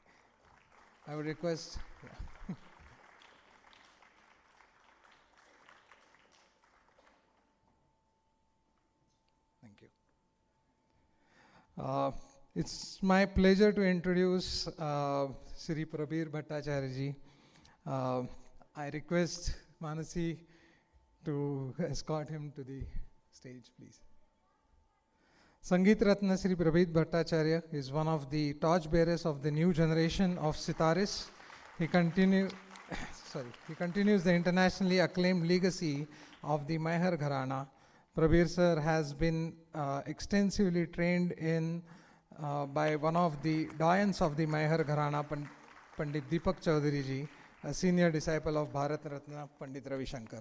I would request. Yeah. Thank you. It's my pleasure to introduce Sri Prabir Bhattacharya ji. I request Manasi to escort him to the stage, please. Sangeet Ratna Sri Prabir Bhattacharya is one of the torchbearers of the new generation of sitarists. He continues the internationally acclaimed legacy of the Mehar Gharana. Prabir sir has been extensively trained in by one of the doyens of the Mehar Gharana, Pandit Deepak Chaudhary ji, a senior disciple of Bharat Ratna Pandit Ravi Shankar.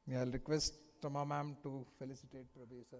Yeah, I'll request Rama ma'am to felicitate Prabir sir.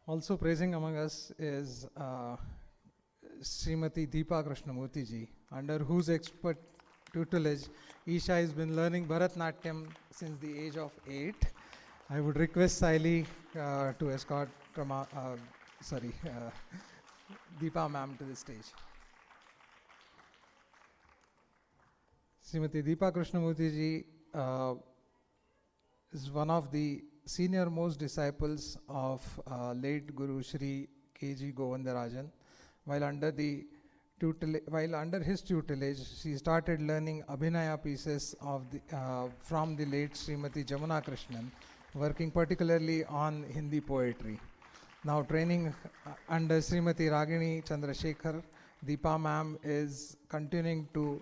Also praising among us is Srimati Deepa Krishnamurthy ji, under whose expert tutelage Eesha has been learning Bharatnatyam since the age of 8. I would request Saili to escort Deepa ma'am to the stage. Srimati Deepa Krishnamurthy ji is one of the senior most disciples of late Guru Shri K.G. Govindarajan. While under his tutelage, she started learning Abhinaya pieces of from the late Srimati Jamuna Krishnan, working particularly on Hindi poetry. Now training under Srimati Ragini Chandrasekhar, Deepa ma'am is continuing to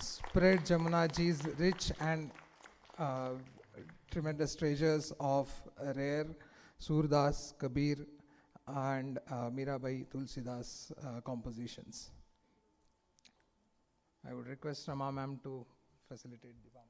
spread Jamuna ji's rich and tremendous treasures of rare Surdas, Kabir and Mirabai Tulsidas compositions. I would request Rama ma'am to facilitate Deepa.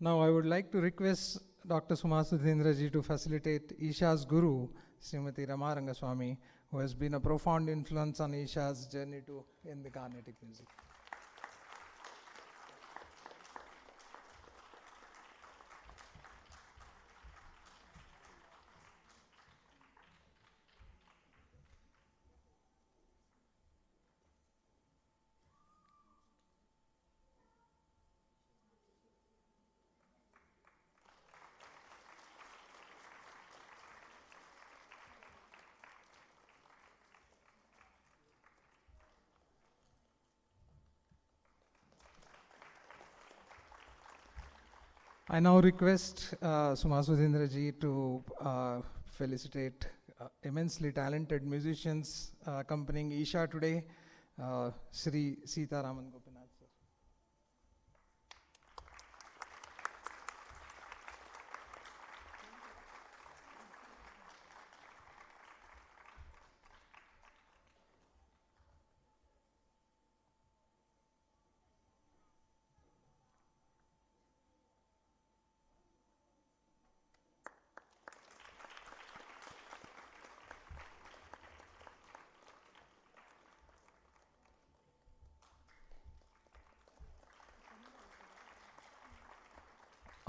Now I would like to request Dr. Suma Sudhindra ji to facilitate Eesha's guru, Srimati Rama Rengasamy, who has been a profound influence on Eesha's journey in the Carnatic music. I now request Suma Sudhindra ji to felicitate immensely talented musicians accompanying Eesha today, Sri Sita Raman Gopinath sir.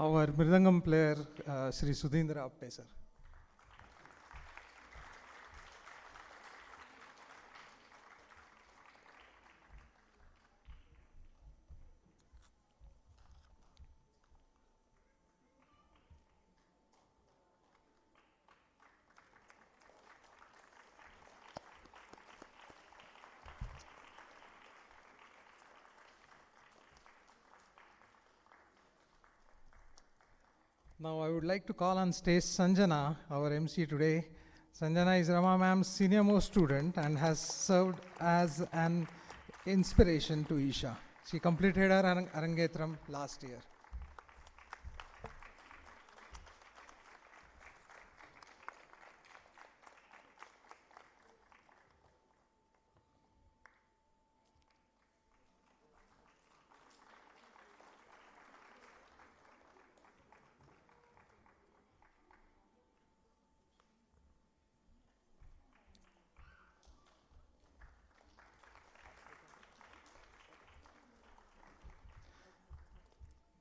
our Mridangam player, Sri Sudhindra Appe, sir. Now I would like to call on stage Sanjana, our MC today. Sanjana is Rama ma'am's senior most student and has served as an inspiration to Eesha. She completed her Arangetram last year.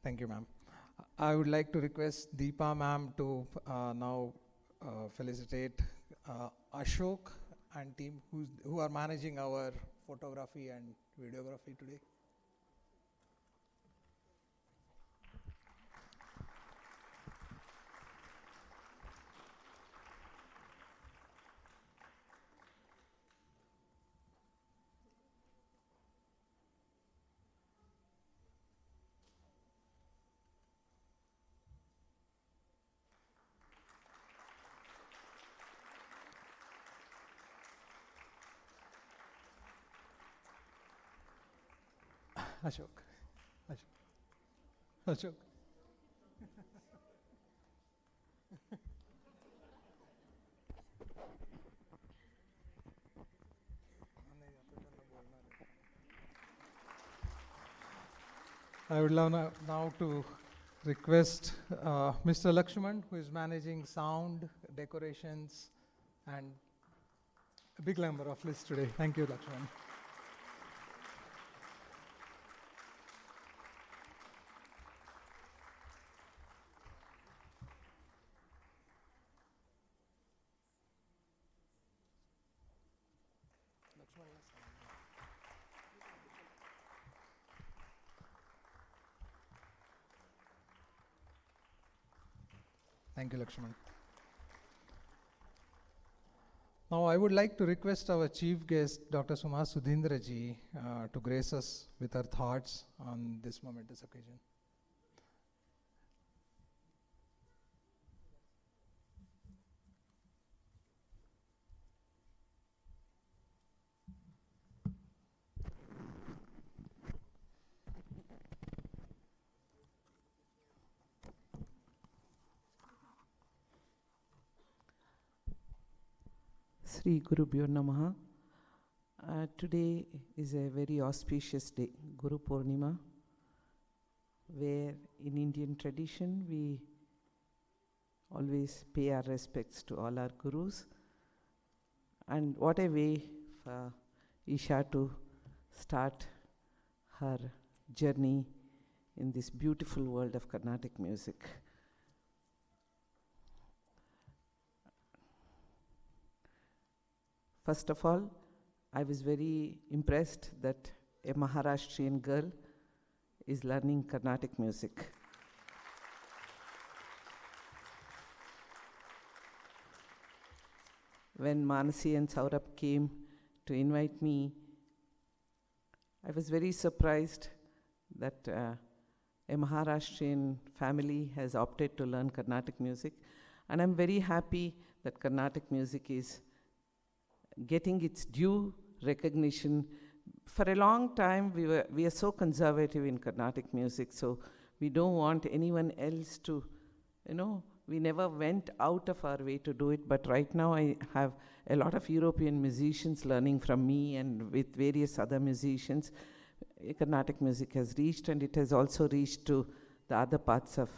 Thank you, ma'am. I would like to request Deepa ma'am to now felicitate Ashok and team who are managing our photography and videography today. Ashok. Ashok. I would love now to request Mr. Lakshman, who is managing sound, decorations, and a big number of lists today. Thank you, Lakshman. Thank you, Lakshman. Now, I would like to request our chief guest, Dr. Suma Sudhindra ji, to grace us with her thoughts on this momentous occasion. Sri Gurubhyo Namaha. Today is a very auspicious day, Guru Purnima, where in Indian tradition we always pay our respects to all our gurus. And what a way for Eesha to start her journey in this beautiful world of Carnatic music. First of all, I was very impressed that a Maharashtrian girl is learning Carnatic music. When Manasi and Saurabh came to invite me, I was very surprised that a Maharashtrian family has opted to learn Carnatic music. And I'm very happy that Carnatic music is getting its due recognition. For a long time, we are so conservative in Carnatic music, so we don't want anyone else to, we never went out of our way to do it, but right now I have a lot of European musicians learning from me and with various other musicians. Carnatic music has reached, and it has also reached to the other parts of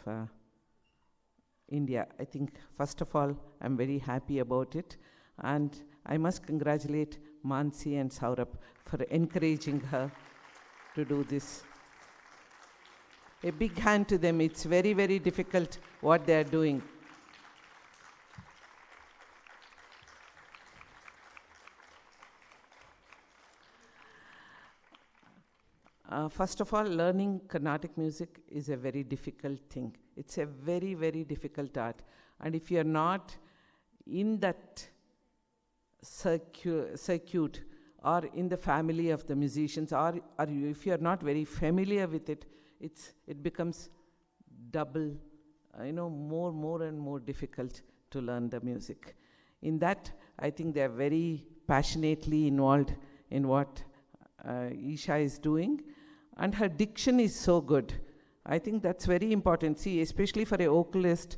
India. I think, first of all, I'm very happy about it, and I must congratulate Manasi and Saurabh for encouraging her to do this. A big hand to them. It's very, very difficult what they are doing. First of all, learning Carnatic music is a very difficult thing. It's a very, very difficult art. And if you're not in that circuit or in the family of the musicians, or if you're not very familiar with it, it becomes double, more and more difficult to learn the music. In that, I think they're very passionately involved in what Eesha is doing. And her diction is so good. I think that's very important. See, especially for a vocalist,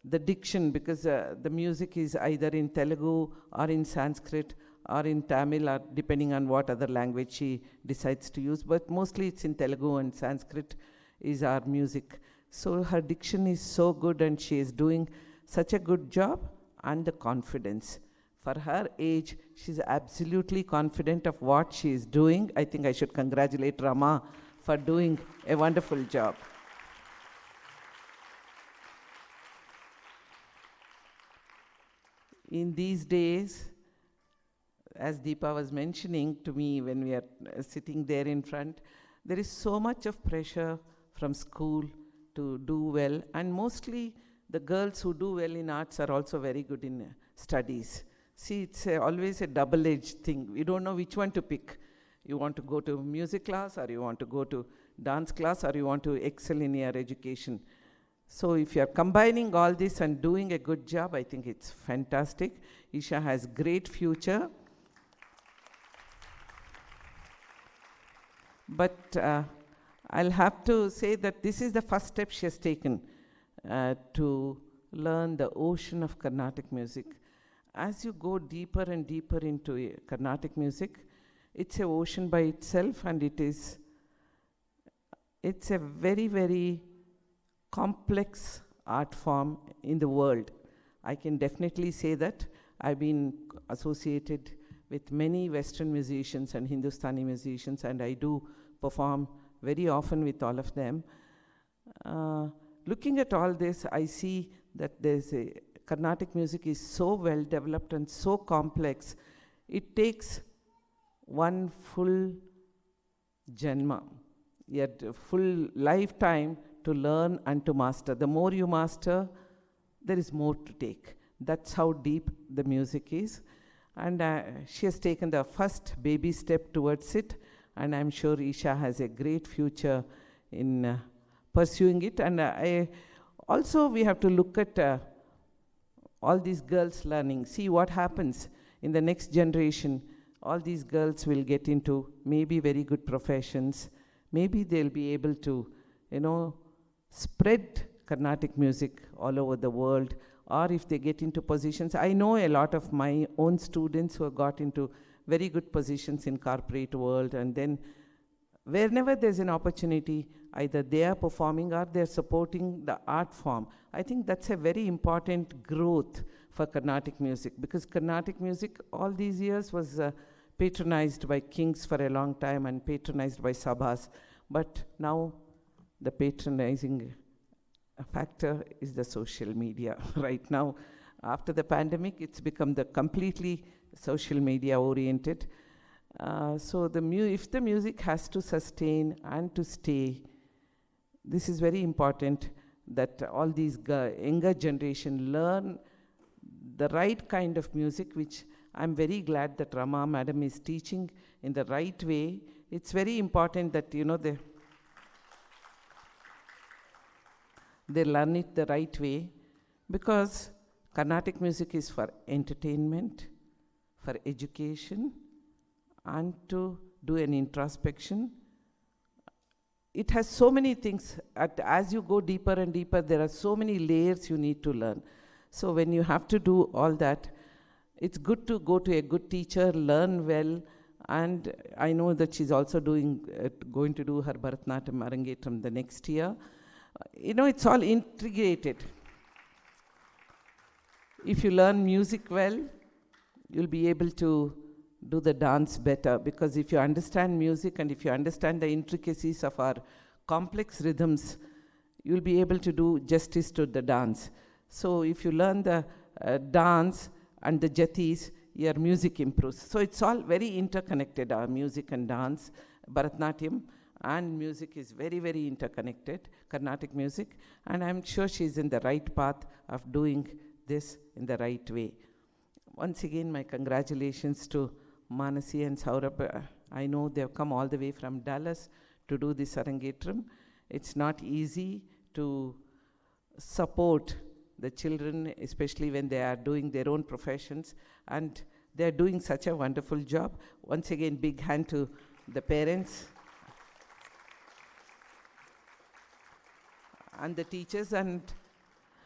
the diction, because the music is either in Telugu or in Sanskrit or in Tamil, or depending on what other language she decides to use. But mostly it's in Telugu, and Sanskrit is our music. So her diction is so good, and she is doing such a good job, and the confidence. For her age, she's absolutely confident of what she is doing. I think I should congratulate Rama for doing a wonderful job. In these days, as Deepa was mentioning to me when we are sitting there in front, there is so much of pressure from school to do well, and mostly the girls who do well in arts are also very good in studies. See, it's always a double-edged thing. You don't know which one to pick. You want to go to music class, or you want to go to dance class, or you want to excel in your education. So if you're combining all this and doing a good job, I think it's fantastic. Eesha has great future. But I'll have to say that this is the first step she has taken to learn the ocean of Carnatic music. As you go deeper and deeper into Carnatic music, it's an ocean by itself, and it's a very, very complex art form in the world. I can definitely say that. I've been associated with many Western musicians and Hindustani musicians, and I do perform very often with all of them. Looking at all this, I see that Carnatic music is so well developed and so complex. It takes one full janma, yet full lifetime to learn and to master. The more you master, there is more to take. That's how deep the music is. And she has taken the first baby step towards it, and I'm sure Eesha has a great future in pursuing it. And also we have to look at all these girls learning. See what happens in the next generation. All these girls will get into maybe very good professions. Maybe they'll be able to, spread Carnatic music all over the world. Or if they get into positions, I know a lot of my own students who have got into very good positions in corporate world, and then wherever there's an opportunity, either they are performing or they're supporting the art form. I think that's a very important growth for Carnatic music, because Carnatic music all these years was patronized by kings for a long time and patronized by sabhas. But now the patronizing factor is the social media. Right now, after the pandemic, it's become the completely social media oriented. So if the music has to sustain and to stay, this is very important that all these younger generation learn the right kind of music, which I'm very glad that Rama Madam is teaching in the right way. It's very important that, they learn it the right way, because Carnatic music is for entertainment, for education, and to do an introspection. It has so many things. As you go deeper and deeper, there are so many layers you need to learn. So when you have to do all that, it's good to go to a good teacher, learn well, and I know that she's also going to do her Bharatanatyam Arangetram the next year. It's all integrated. If you learn music well, you'll be able to do the dance better, because if you understand music and if you understand the intricacies of our complex rhythms, you'll be able to do justice to the dance. So if you learn the dance and the jatis, your music improves. So it's all very interconnected, our music and dance. Bharatanatyam and music is very, very interconnected, Carnatic music, and I'm sure she's in the right path of doing this in the right way. Once again, my congratulations to Manasi and Saurabh. I know they've come all the way from Dallas to do this Arangetram. It's not easy to support the children, especially when they are doing their own professions, and they're doing such a wonderful job. Once again, big hand to the parents and the teachers, and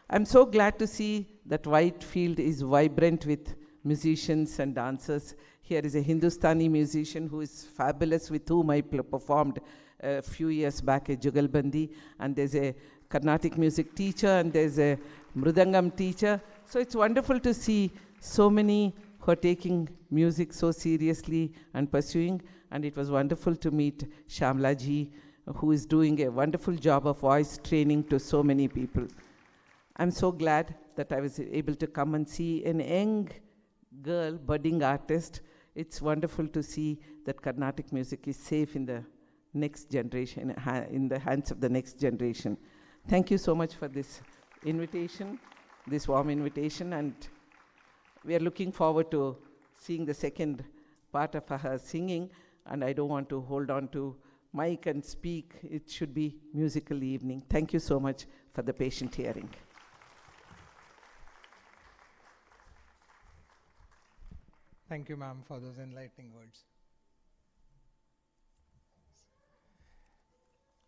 I'm so glad to see that Whitefield is vibrant with musicians and dancers. Here is a Hindustani musician who is fabulous, with whom I performed a few years back a Jugalbandi, and there's a Carnatic music teacher, and there's a Mridangam teacher. So it's wonderful to see so many who are taking music so seriously and pursuing, and it was wonderful to meet Shamla ji, who is doing a wonderful job of voice training to so many people. I'm so glad that I was able to come and see an young girl, budding artist. It's wonderful to see that Carnatic music is safe in the next generation, in the hands of the next generation. Thank you so much for this invitation, this warm invitation, and we are looking forward to seeing the second part of her singing, and I don't want to hold on to mic and speak. It should be musical evening. Thank you so much for the patient hearing. Thank you, ma'am, for those enlightening words.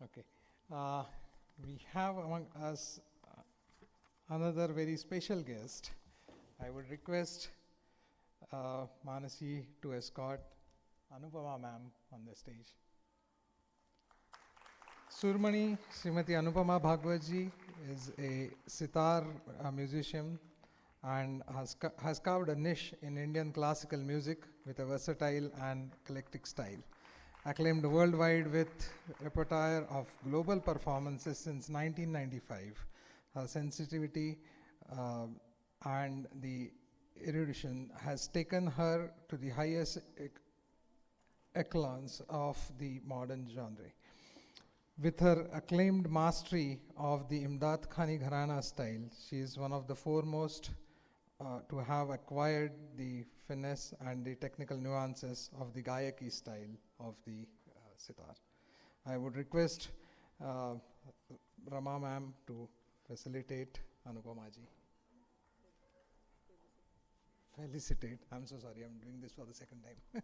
Okay. We have among us another very special guest. I would request Manasi to escort Anupama ma'am on the stage. Surmani Srimati Anupama Bhagwatji is a sitar musician and has carved a niche in Indian classical music with a versatile and eclectic style. Acclaimed worldwide with repertoire of global performances since 1995, her sensitivity and the erudition has taken her to the highest echelons of the modern genre. With her acclaimed mastery of the Imdad Khani Gharana style, she is one of the foremost to have acquired the finesse and the technical nuances of the Gayaki style of the sitar. I would request Rama ma'am to facilitate Anupama ji. Felicitate. I'm so sorry, I'm doing this for the second time.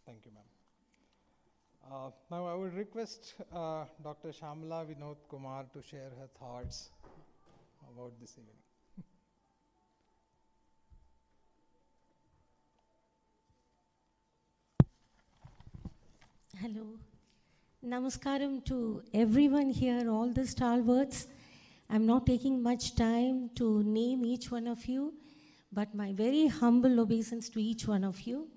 Thank you, ma'am. Now I would request Dr. Shamla Vinod Kumar to share her thoughts about this evening. Hello. Namaskaram to everyone here, all the stalwarts. I'm not taking much time to name each one of you, but my very humble obeisance to each one of you.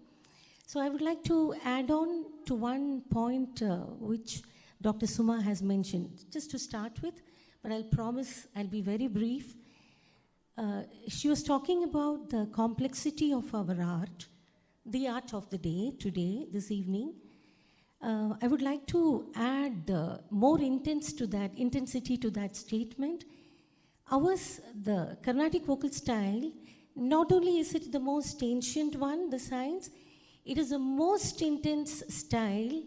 So I would like to add on to one point which Dr. Suma has mentioned, just to start with, but I'll promise I'll be very brief. She was talking about the complexity of our art, the art of the day, today, this evening. I would like to add more intensity to that statement. Ours, the Carnatic vocal style, not only is it the most ancient one, the science, it is the most intense style,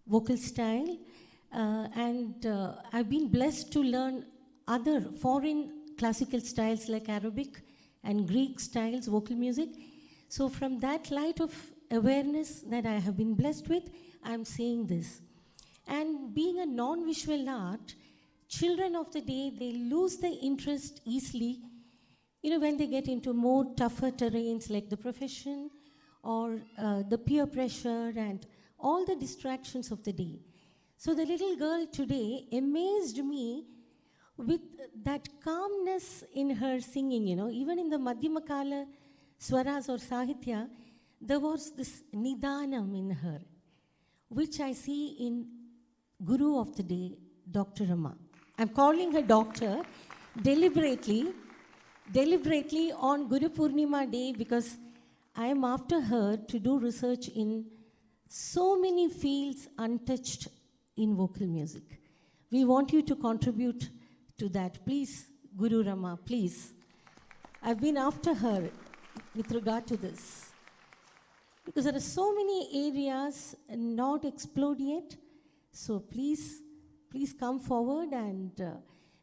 vocal style, and I've been blessed to learn other foreign classical styles like Arabic and Greek styles, vocal music. So from that light of awareness that I have been blessed with, I'm saying this. And being a non-visual art, children of the day, they lose the interest easily, when they get into more tougher terrains like the profession or the peer pressure and all the distractions of the day. So the little girl today amazed me with that calmness in her singing, even in the Madhyamakala swaras or sahitya, there was this nidanam in her, which I see in Guru of the day, Dr. Rama. I'm calling her doctor deliberately on Guru Purnima day because I am after her to do research in so many fields untouched in vocal music. We want you to contribute to that. Please, Guru Rama, please. I've been after her with regard to this. Because there are so many areas not explored yet. So please come forward and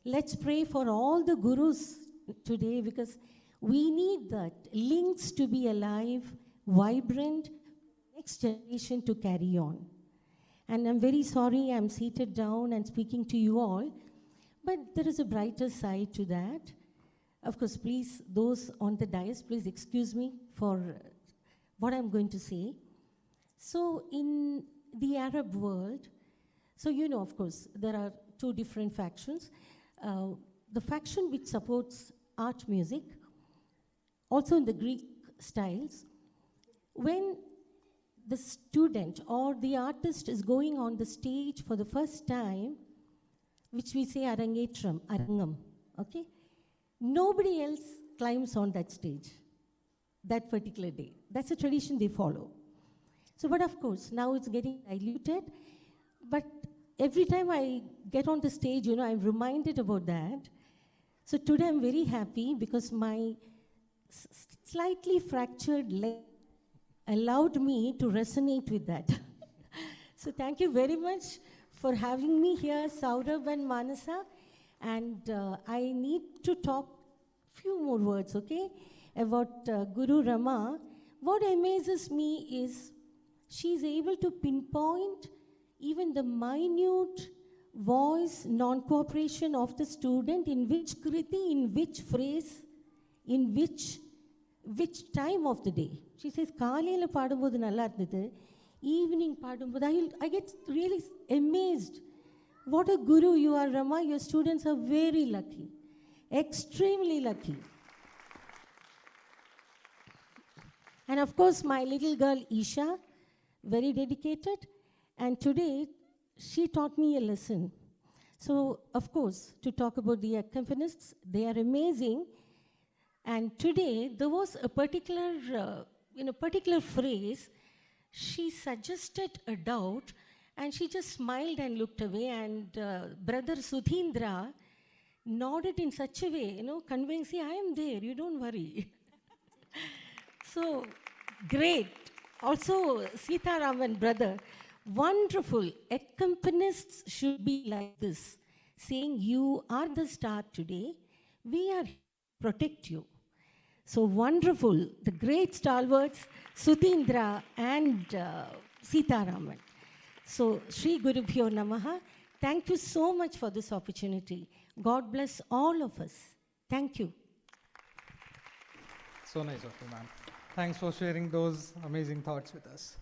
let's pray for all the gurus today because we need that links to be alive, vibrant, next generation to carry on. And I'm very sorry I'm seated down and speaking to you all, but there is a brighter side to that. Of course, please, those on the dais, please excuse me for what I'm going to say. So in the Arab world, so of course, there are two different factions. The faction which supports art music, also in the Greek styles, when the student or the artist is going on the stage for the first time, which we say Arangetram, Arangam, okay? Nobody else climbs on that stage that particular day. That's a tradition they follow. So, but of course, now it's getting diluted. But every time I get on the stage, I'm reminded about that. So today I'm very happy because my slightly fractured leg allowed me to resonate with that. So thank you very much for having me here, Saurabh and Manasa. And I need to talk few more words, okay, about Guru Rama. What amazes me is she's able to pinpoint even the minute voice non-cooperation of the student in which kriti, in which phrase, in which time of the day. She says, Kaaliyala padumbodhu nalla irundhathu, evening padumbodhu, I get really amazed. What a guru you are, Rama. Your students are very lucky, extremely lucky. And of course, my little girl, Eesha, very dedicated. And today, she taught me a lesson. So, of course, to talk about the accompanists, they are amazing. And today, there was a particular, particular phrase, she suggested a doubt, and she just smiled and looked away, and Brother Sudhindra nodded in such a way, conveying, see, I am there, you don't worry. So, great. Also, Sita Raman, brother, wonderful. Accompanists should be like this, saying, you are the star today, we are here to protect you. So wonderful, the great stalwarts, Sudhindra and Sita Raman. So, Sri Gurubhyo Namaha, thank you so much for this opportunity. God bless all of us. Thank you. So nice of you, ma'am. Thanks for sharing those amazing thoughts with us.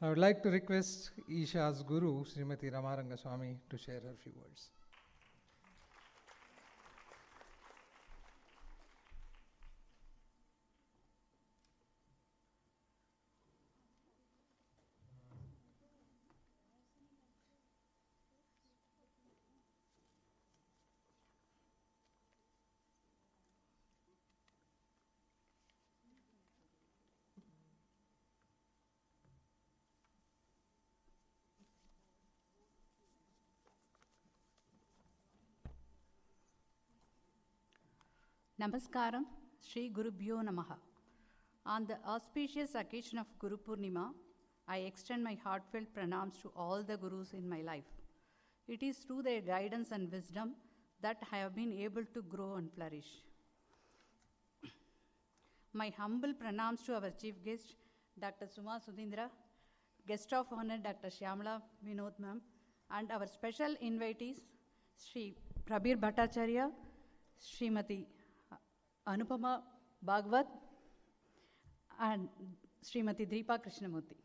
I would like to request Eesha's guru, Srimati Rama Rengasamy, to share her few words. Namaskaram, Sri Gurubhyo Namaha. On the auspicious occasion of Guru Purnima, I extend my heartfelt pranams to all the Gurus in my life. It is through their guidance and wisdom that I have been able to grow and flourish. My humble pranams to our chief guest, Dr. Suma Sudhindra, guest of honor Dr. Shyamala Vinod ma'am, And our special invitees, Sri Prabir Bhattacharya, Srimati Anupama Bhagwat, and Srimati Deepa Krishnamurthy.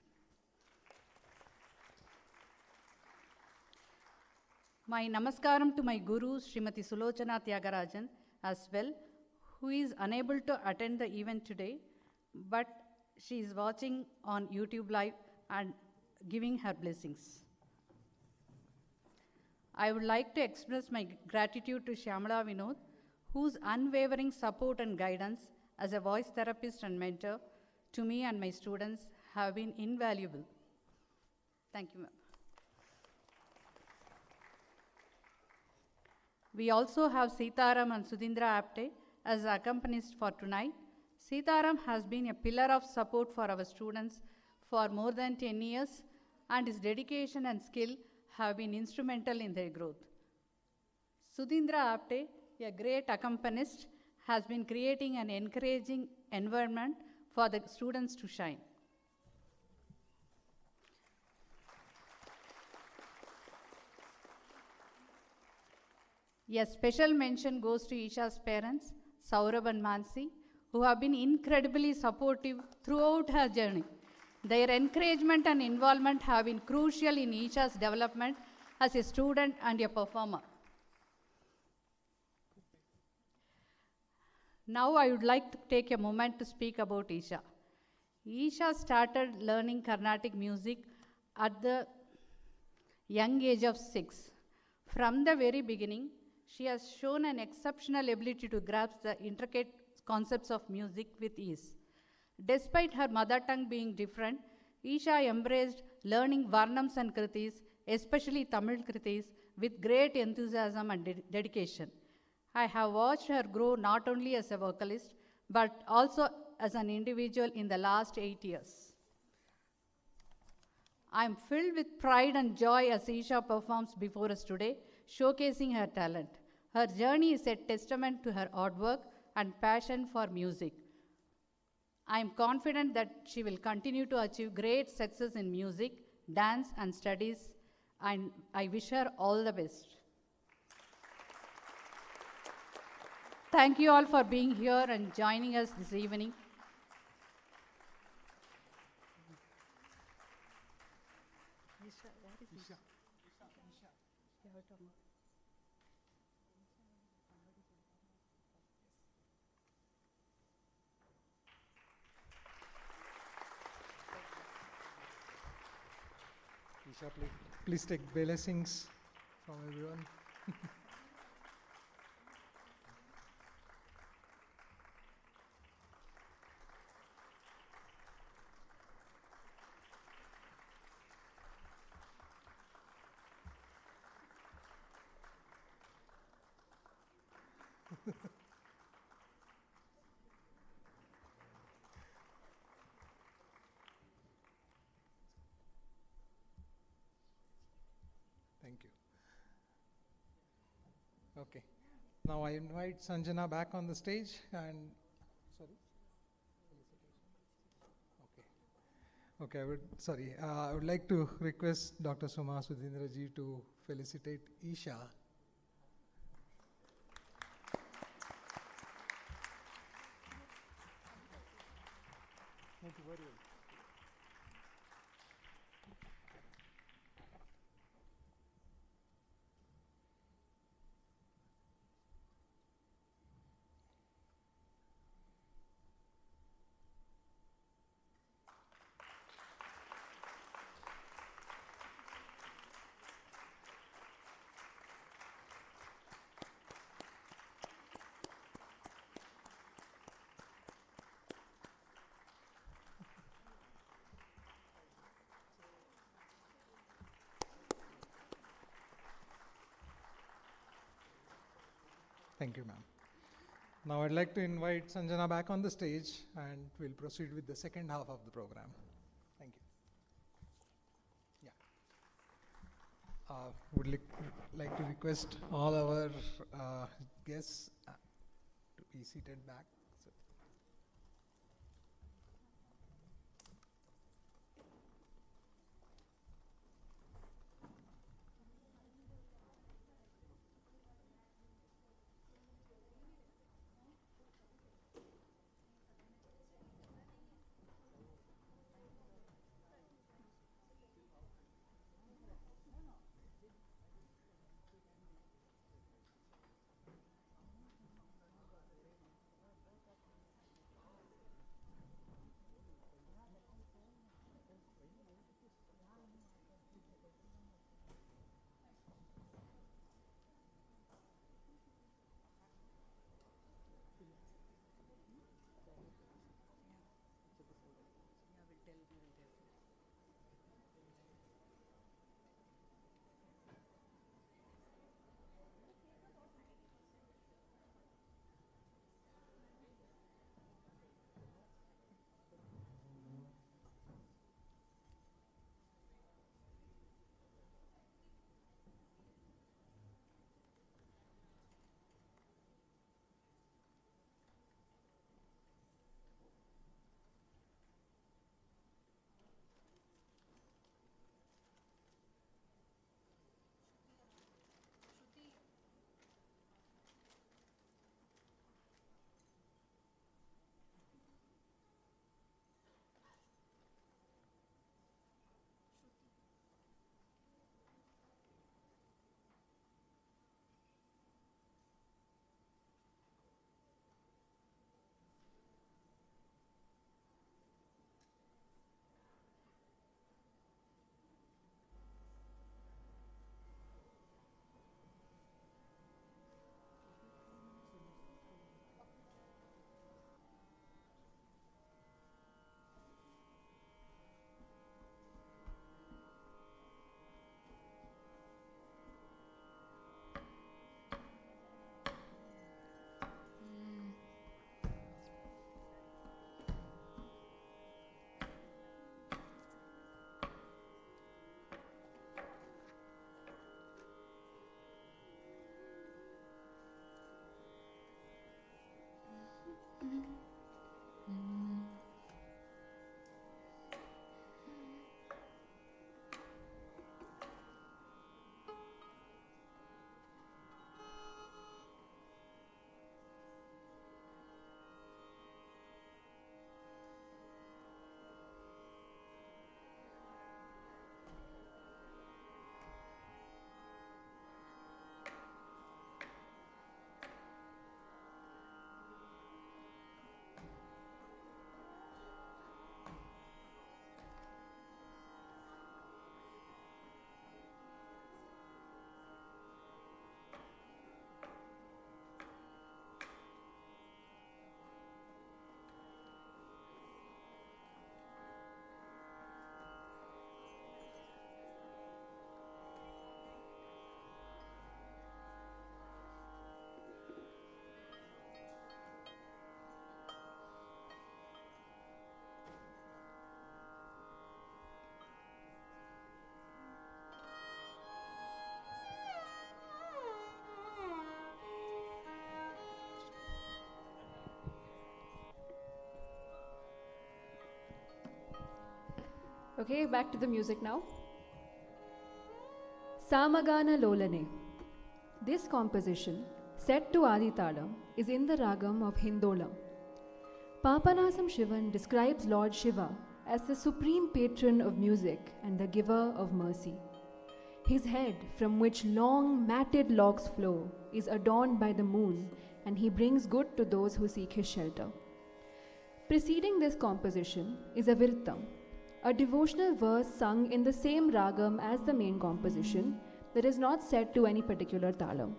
My namaskaram to my guru, Srimati Sulochana Tyagarajan, as well, who is unable to attend the event today, but she is watching on YouTube Live and giving her blessings. I would like to express my gratitude to Shyamala Vinod, whose unwavering support and guidance as a voice therapist and mentor to me and my students have been invaluable. Thank you, ma'am. We also have Sitaram and Sudhindra Apte as accompanists for tonight. Sitaram has been a pillar of support for our students for more than 10 years, and his dedication and skill have been instrumental in their growth. Sudhindra Apte, a great accompanist, has been creating an encouraging environment for the students to shine. A special mention goes to Eesha's parents, Saurabh and Manasi, who have been incredibly supportive throughout her journey. Their encouragement and involvement have been crucial in Eesha's development as a student and a performer. Now I would like to take a moment to speak about Eesha. Eesha started learning Carnatic music at the young age of 6. From the very beginning, she has shown an exceptional ability to grasp the intricate concepts of music with ease. Despite her mother tongue being different, Eesha embraced learning Varnams and Kritis, especially Tamil Kritis, with great enthusiasm and dedication. I have watched her grow not only as a vocalist, but also as an individual in the last 8 years. I am filled with pride and joy as Eesha performs before us today, showcasing her talent. Her journey is a testament to her hard work and passion for music. I am confident that she will continue to achieve great success in music, dance, and studies, and I wish her all the best. Thank you all for being here and joining us this evening. Eesha, please take blessings from everyone. Thank you. Okay. Now I invite Sanjana back on the stage and, sorry? Okay, I would like to request Dr. Suma Sudhindra ji to felicitate Eesha. Not to worry. Thank you, ma'am. Now I'd like to invite Sanjana back on the stage and we'll proceed with the second half of the program. Thank you. Yeah. Would like to request all our guests to be seated back. So. Okay, back to the music now. Samagana Lolane. This composition, set to Aditalam, is in the ragam of Hindolam. Papanasam Shivan describes Lord Shiva as the supreme patron of music and the giver of mercy. His head, from which long matted locks flow, is adorned by the moon, and he brings good to those who seek his shelter. Preceding this composition is a Virtam, a devotional verse sung in the same ragam as the main composition that is not set to any particular talam.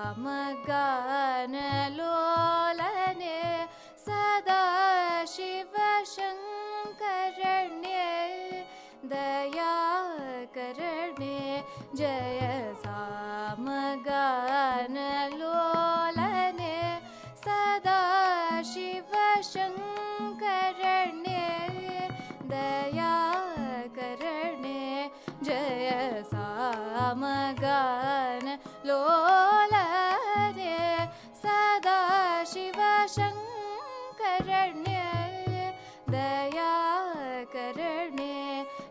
सामगानलोलने सदा शिवशङ्करण्ये दयाकरणे जय सामगानलोलने सदा शिवशङ्करण्ये दयाकरणे जय सामगानलोलने सदा शिवशङ्करण्ये दयाकरणे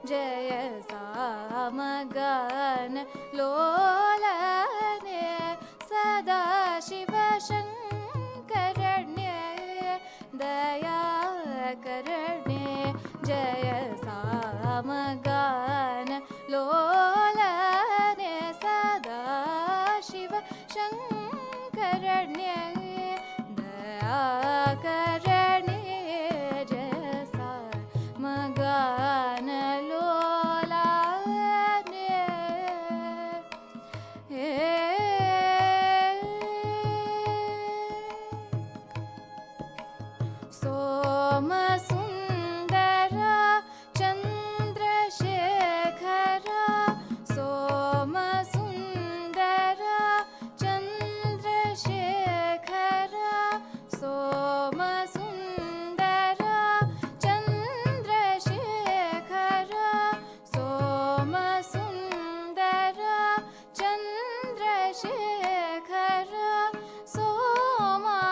जय सामगानलोलने सदा शिवशङ्करण्ये दयाकरणे जय सामगानलोलने सदा शिवशङ्करण्ये दयाकरणे जय सामगानलोलने सोमसुन्दर चन्द्रशेखर सोमसुन्दर चन्द्रशेखर सोमसुन्दर चन्द्रशेखर सोमसुन्दर चन्द्रशेखर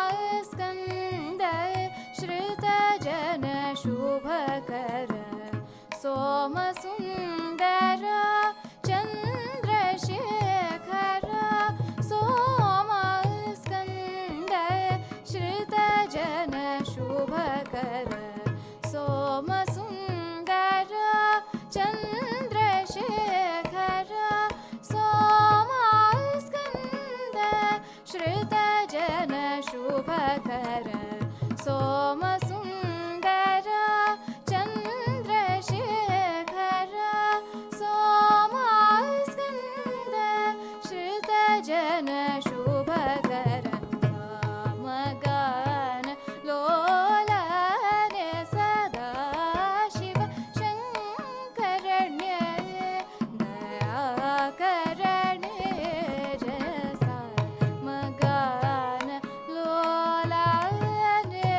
सोमस्कन्द श्रुतजन शुभकर सोमसुन्दर चन्द्रशेखर सोमस्कन्द श्रुतजन शुभकर सोमसुन्दर चन्द्रशेखर सोमस्कन्द श्रुतजन शुभकर सोमसुन्दर चन्द्रशेखर सोमस्कन्द श्रुतजन शुभकर सामगानलोलने सदा शिवशङ्करण्ये दयाकरणे जय सामगानलोलने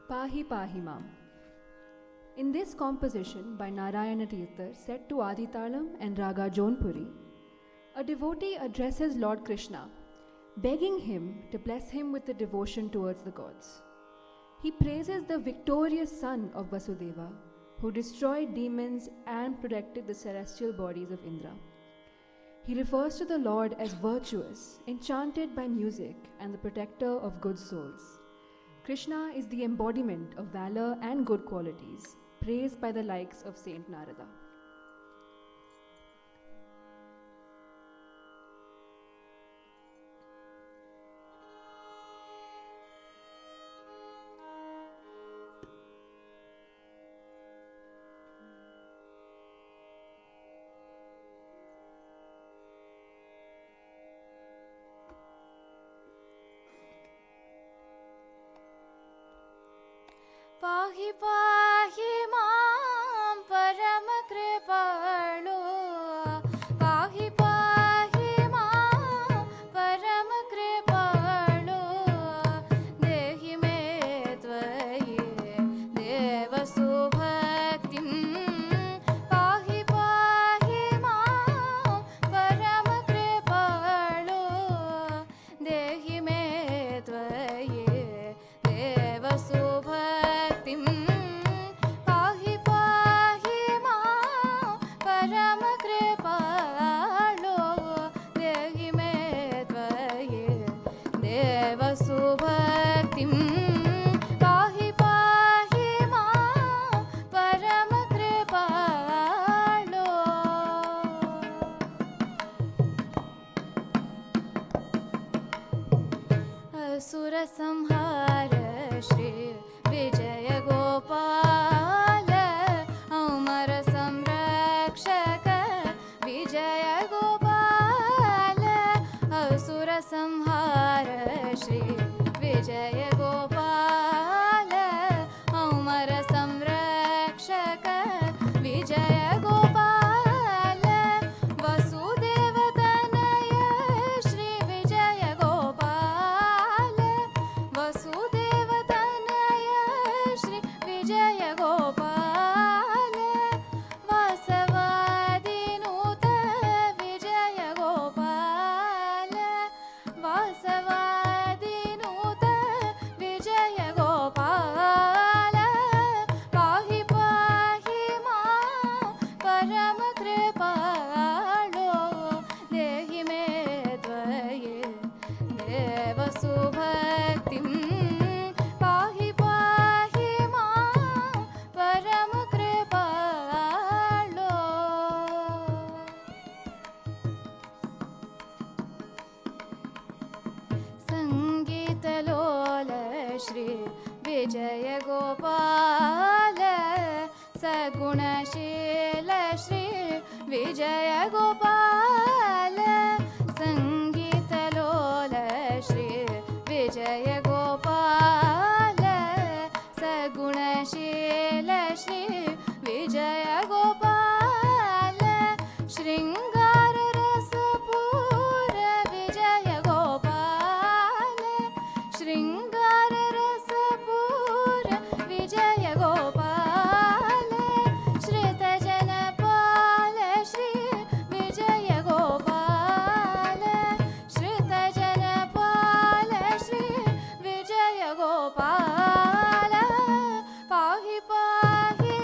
Pahi Pahi Mam. In this composition by Narayana Tirtha set to Aditalam and Raga Jaunpuri, a devotee addresses Lord Krishna, begging him to bless him with the devotion towards the gods. He praises the victorious son of Vasudeva, who destroyed demons and protected the celestial bodies of Indra. He refers to the Lord as virtuous, enchanted by music, and the protector of good souls. Krishna is the embodiment of valor and good qualities, praised by the likes of Saint Narada. पाहि पाहि मां परम कृपालो पाहि पाहि मां परम कृपालो देहि मे त्वयि देव सुभक्तिं पाहि पाहि मां परम कृपालो देहि मे त्वयि देव सुभक्तिं पाहि पाहि मां परम कृपालो देहि मे त्वयि देव सुभक्तिं पाहि पाहि मां परम कृपालो असुर संहार श्री विजय गोपाल अमर संरक्षक विजय गोपाल असुर संहार श्री विजय गोपाल अमर संरक्षक विजय गोपाल वसुदेव तनय श्री विजय गोपाल वसुदेव तनय श्री विजय गोपाल वासवादिनूत विजय गोपाल वासवादिनूत विजय गोपाल पाहि पाहि मां परम कृपालो देहि मे त्वयि देव सुभक्तिं पाहि पाहि मां परम कृपालो संगीतलोल श्री विजय गोपाल सगुणशील श्री विजय गोपाल संगीतलोल श्री विजय गोपाल सगुणशील श्री विजय गोपाल शृंगार रसपूर विजय गोपाल शृंगार रसपूर विजय गोपाल श्रित जनपाल श्री विजय गोपाल श्रित जनपाल श्री विजय गोपाल पाहि पाहि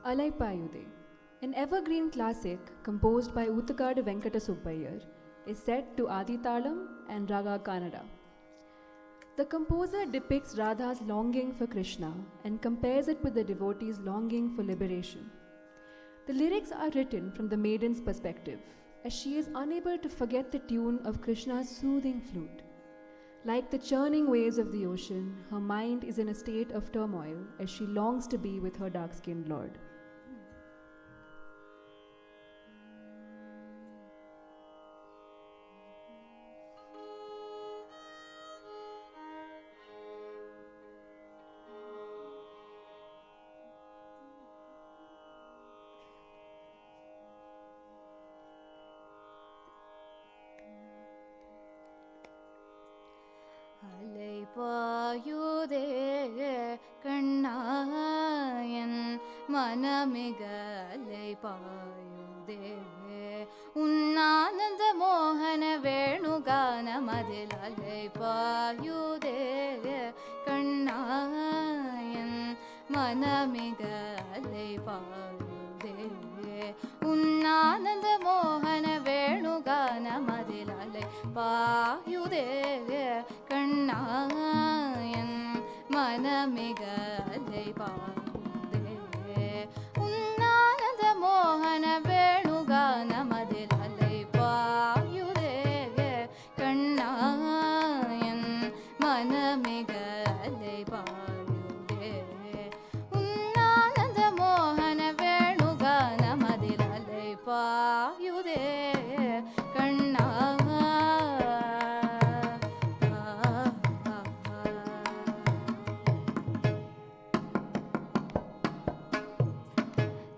Alaipayude, an evergreen classic composed by Uthakadu Venkata Subbayar, is set to Aditalam and Raga Kannada. The composer depicts Radha's longing for Krishna and compares it with the devotee's longing for liberation. The lyrics are written from the maiden's perspective, as she is unable to forget the tune of Krishna's soothing flute. Like the churning waves of the ocean, her mind is in a state of turmoil as she longs to be with her dark-skinned lord. அலைபாயுதே கண்ணாயன் மனமிக அலைபாயுதே உன்னானந்த மோகன வேணுகானமதில் அலைபாயுதே கண்ணாயன் மனமிக அலைபாயுதே உன்னானந்த மோகன வேணுகானமதில் அலைபாயுதே கண்ணாயன் மனமிக அலைபாயுதே உன்னானந்த மோகன வேணுகானமதில் அலைபாயுதே கண்ணாயன் மனமிக அலைபாயுதே உன்னானந்த மோகன வேணுகானமதில் அலைபாயுதே கண்ணா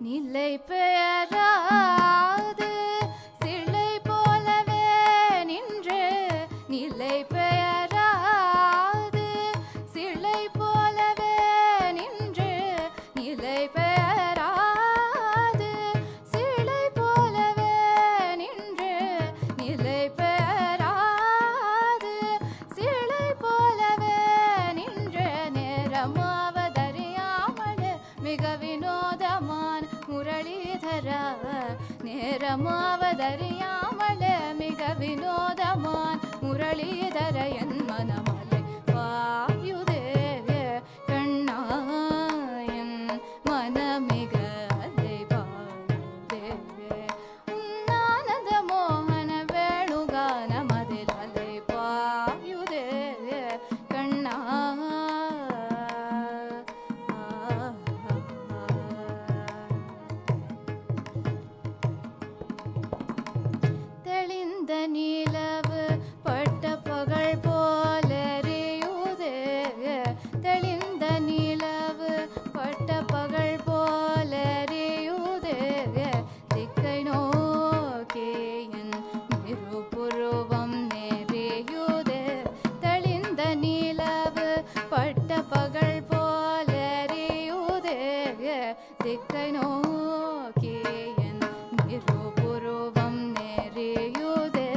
நிலை பெயராது சிலை போலவே நின்று நிலை பெயராது சிலை போலவே நின்று நிலை பெயராது சிலை போலவே நின்று நிலை பெயராது சிலை போலவே நின்று நேரமாவதறியாமல் மிக வினோதமான முரளிதர நேரமாவதறியாமல் மிக வினோதமான முரளிதர என் மனமலை பாயுதே கண்ணாயன் மனமிக அலைபாயுதே உன்னானந்த மோகன வேணுகானமதில் அலைபாயுதே கண்ணா தெளிந்த நிலவு பட்ட பகல் போலறியுதே தெளிந்த நிலவு பட்ட பகல் போலறியுதே திக்கை நோக்கி என் இருபுருவம் நெறியுதே தெளிந்த நிலவு பட்ட பகல் போலறியுதே திக்கை நோக்கி என் இருபுருவம் நெறியுதே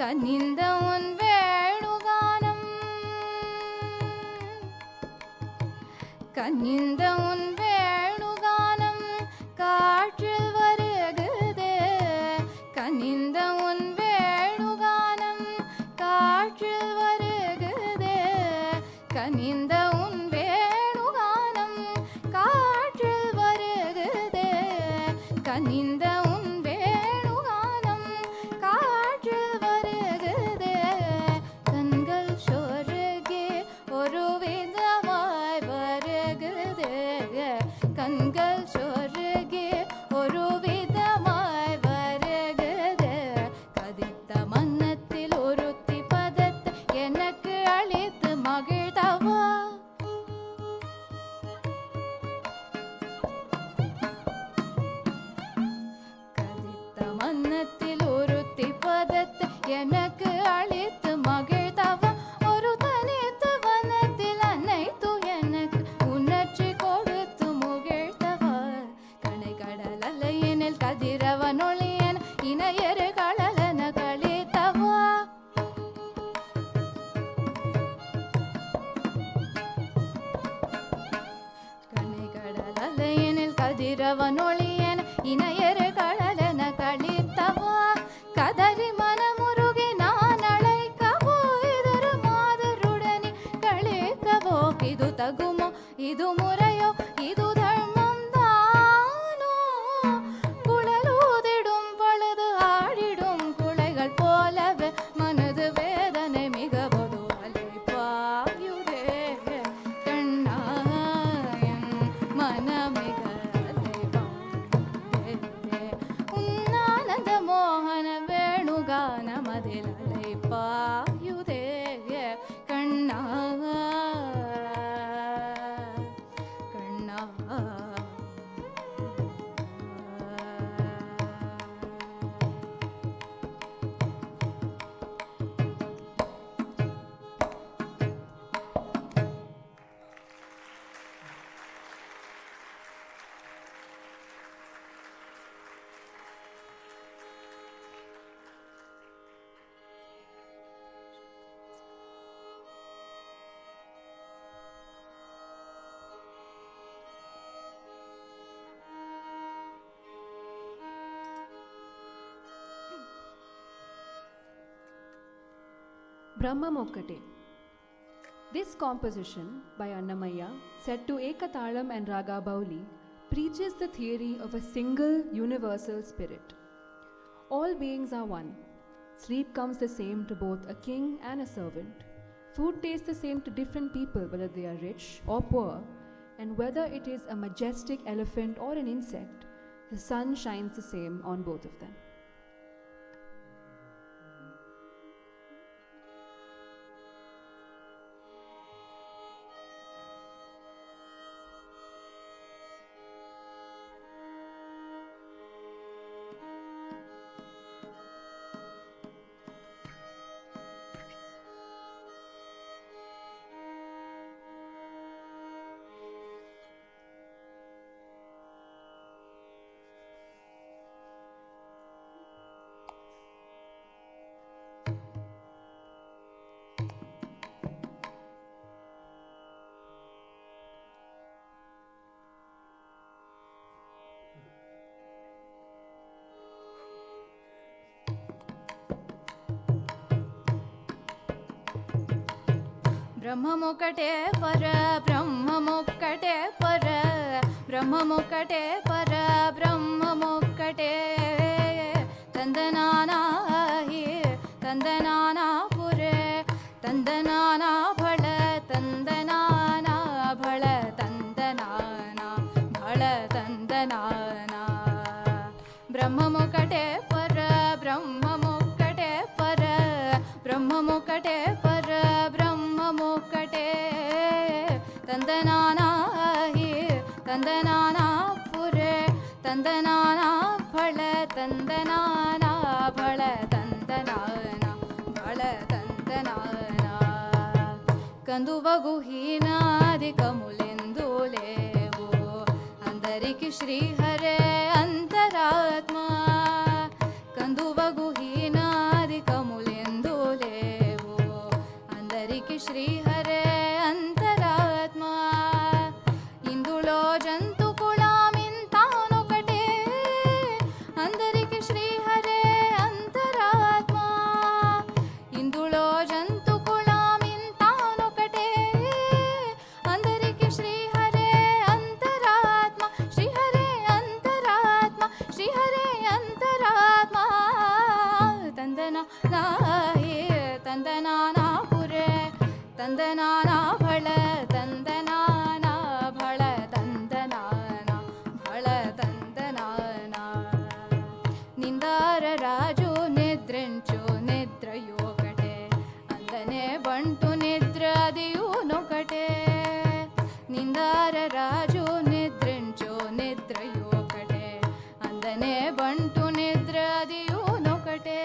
கனிந்த உன் வேணுகானம் கனிந்த உன் வேணுகானம் காற்றில் வருகுதே கனிந்த உன் வேணுகானம் காற்றில் வருகுதே கனிந்த உன் வேணுகானம் காற்றில் வருகுதே கனிந்த உன் வேணுகானம் காற்றில் வருகுதே கண்கள் சொருகி ஒரு விதமாய் வருகுதே ನೊಳಿಯನ ಇನಯರು ಕಳಲನ ಕಳಿತವ ಕದರಿ ಮನ ಮುರುಗಿ ನಾನಳೈಕವೋ ಇದರ ಮಾದರುಡನೆ ಕಳಿಕವೋ ಇದು ತಗುಮೋ ಇದು ಮುರೆಯೋ ಇದು ಧರ್ಮಂ தானோ குழலூதிடும் பொழுது ஆடிடும் குழைகள் போலவே மனது வேதனை மிகவது அலைபாயுதே கண்ணாயன் மனமிக அலைபாயுதே உன்னானந்த மோகன வேணுகான மதில் அலைபாயுதே கண்ணா Brahma Mokkate. This composition by Annamaya, set to Ekatalam and Raga Bauli, preaches the theory of a single universal spirit. All beings are one. Sleep comes the same to both a king and a servant. Food tastes the same to different people, whether they are rich or poor, and whether it is a majestic elephant or an insect, the sun shines the same on both of them. ಬ್ರಹ್ಮಮುಕಟೆ ಪರ ಬ್ರಹ್ಮಮುಕಟೆ ಪರ ಬ್ರಹ್ಮಮುಕಟೆ ಪರ ಬ್ರಹ್ಮಮುಕಟೆ ತಂದನಾನಾ ಹಿ ತಂದನಾನಾ ಪುರೆ ತಂದನಾನಾ ಭಳ ತಂದನಾನಾ ಭಳ ತಂದನಾನಾ ಭಳ ತಂದನಾನಾ ಬ್ರಹ್ಮಮುಕಟೆ ಪರ ಬ್ರಹ್ಮಮುಕಟೆ ಪರ ಬ್ರಹ್ಮಮುಕಟೆ ಪರ ಬ್ರಹ್ಮಮುಕಟೆ ತಂದನಾನಾ ಹಿ ತಂದನಾನಾ ಪುರೆ ತಂದನಾನಾ ಫಳ ತಂದನಾನಾ ಫಳ ತಂದನಾನಾ ಫಳ ತಂದನಾನಾ కందువగు హీనాదికములెందులేవో అందరికి శ్రీహరే అంతరాత్మ కందువగు హీనాదికములెందులేవో అందరికి శ్రీహరే అంతరాత్మ ఇందులో జంతు కులామింతానొకటే అందరికి శ్రీహరే అంతరాత్మ ఇందులో జంతు కులామింతానొకటే అందరికి శ్రీహరే అంతరాత్మ శ్రీహరే అంతరాత్మ శ్రీహరే అంతరాత్మ తందన నాయే తందనానా పురే తందనానా భళ తందనానా భళ తందనానా భళ తందనానా నిందార రాజు నిద్రించు నిద్రయోకటే అందనే బంటు నిద్ర అదియునొకటే నిందార రాజు నిద్రించు నిద్రయోకటే అందనే బంటు నిద్ర అదియునొకటే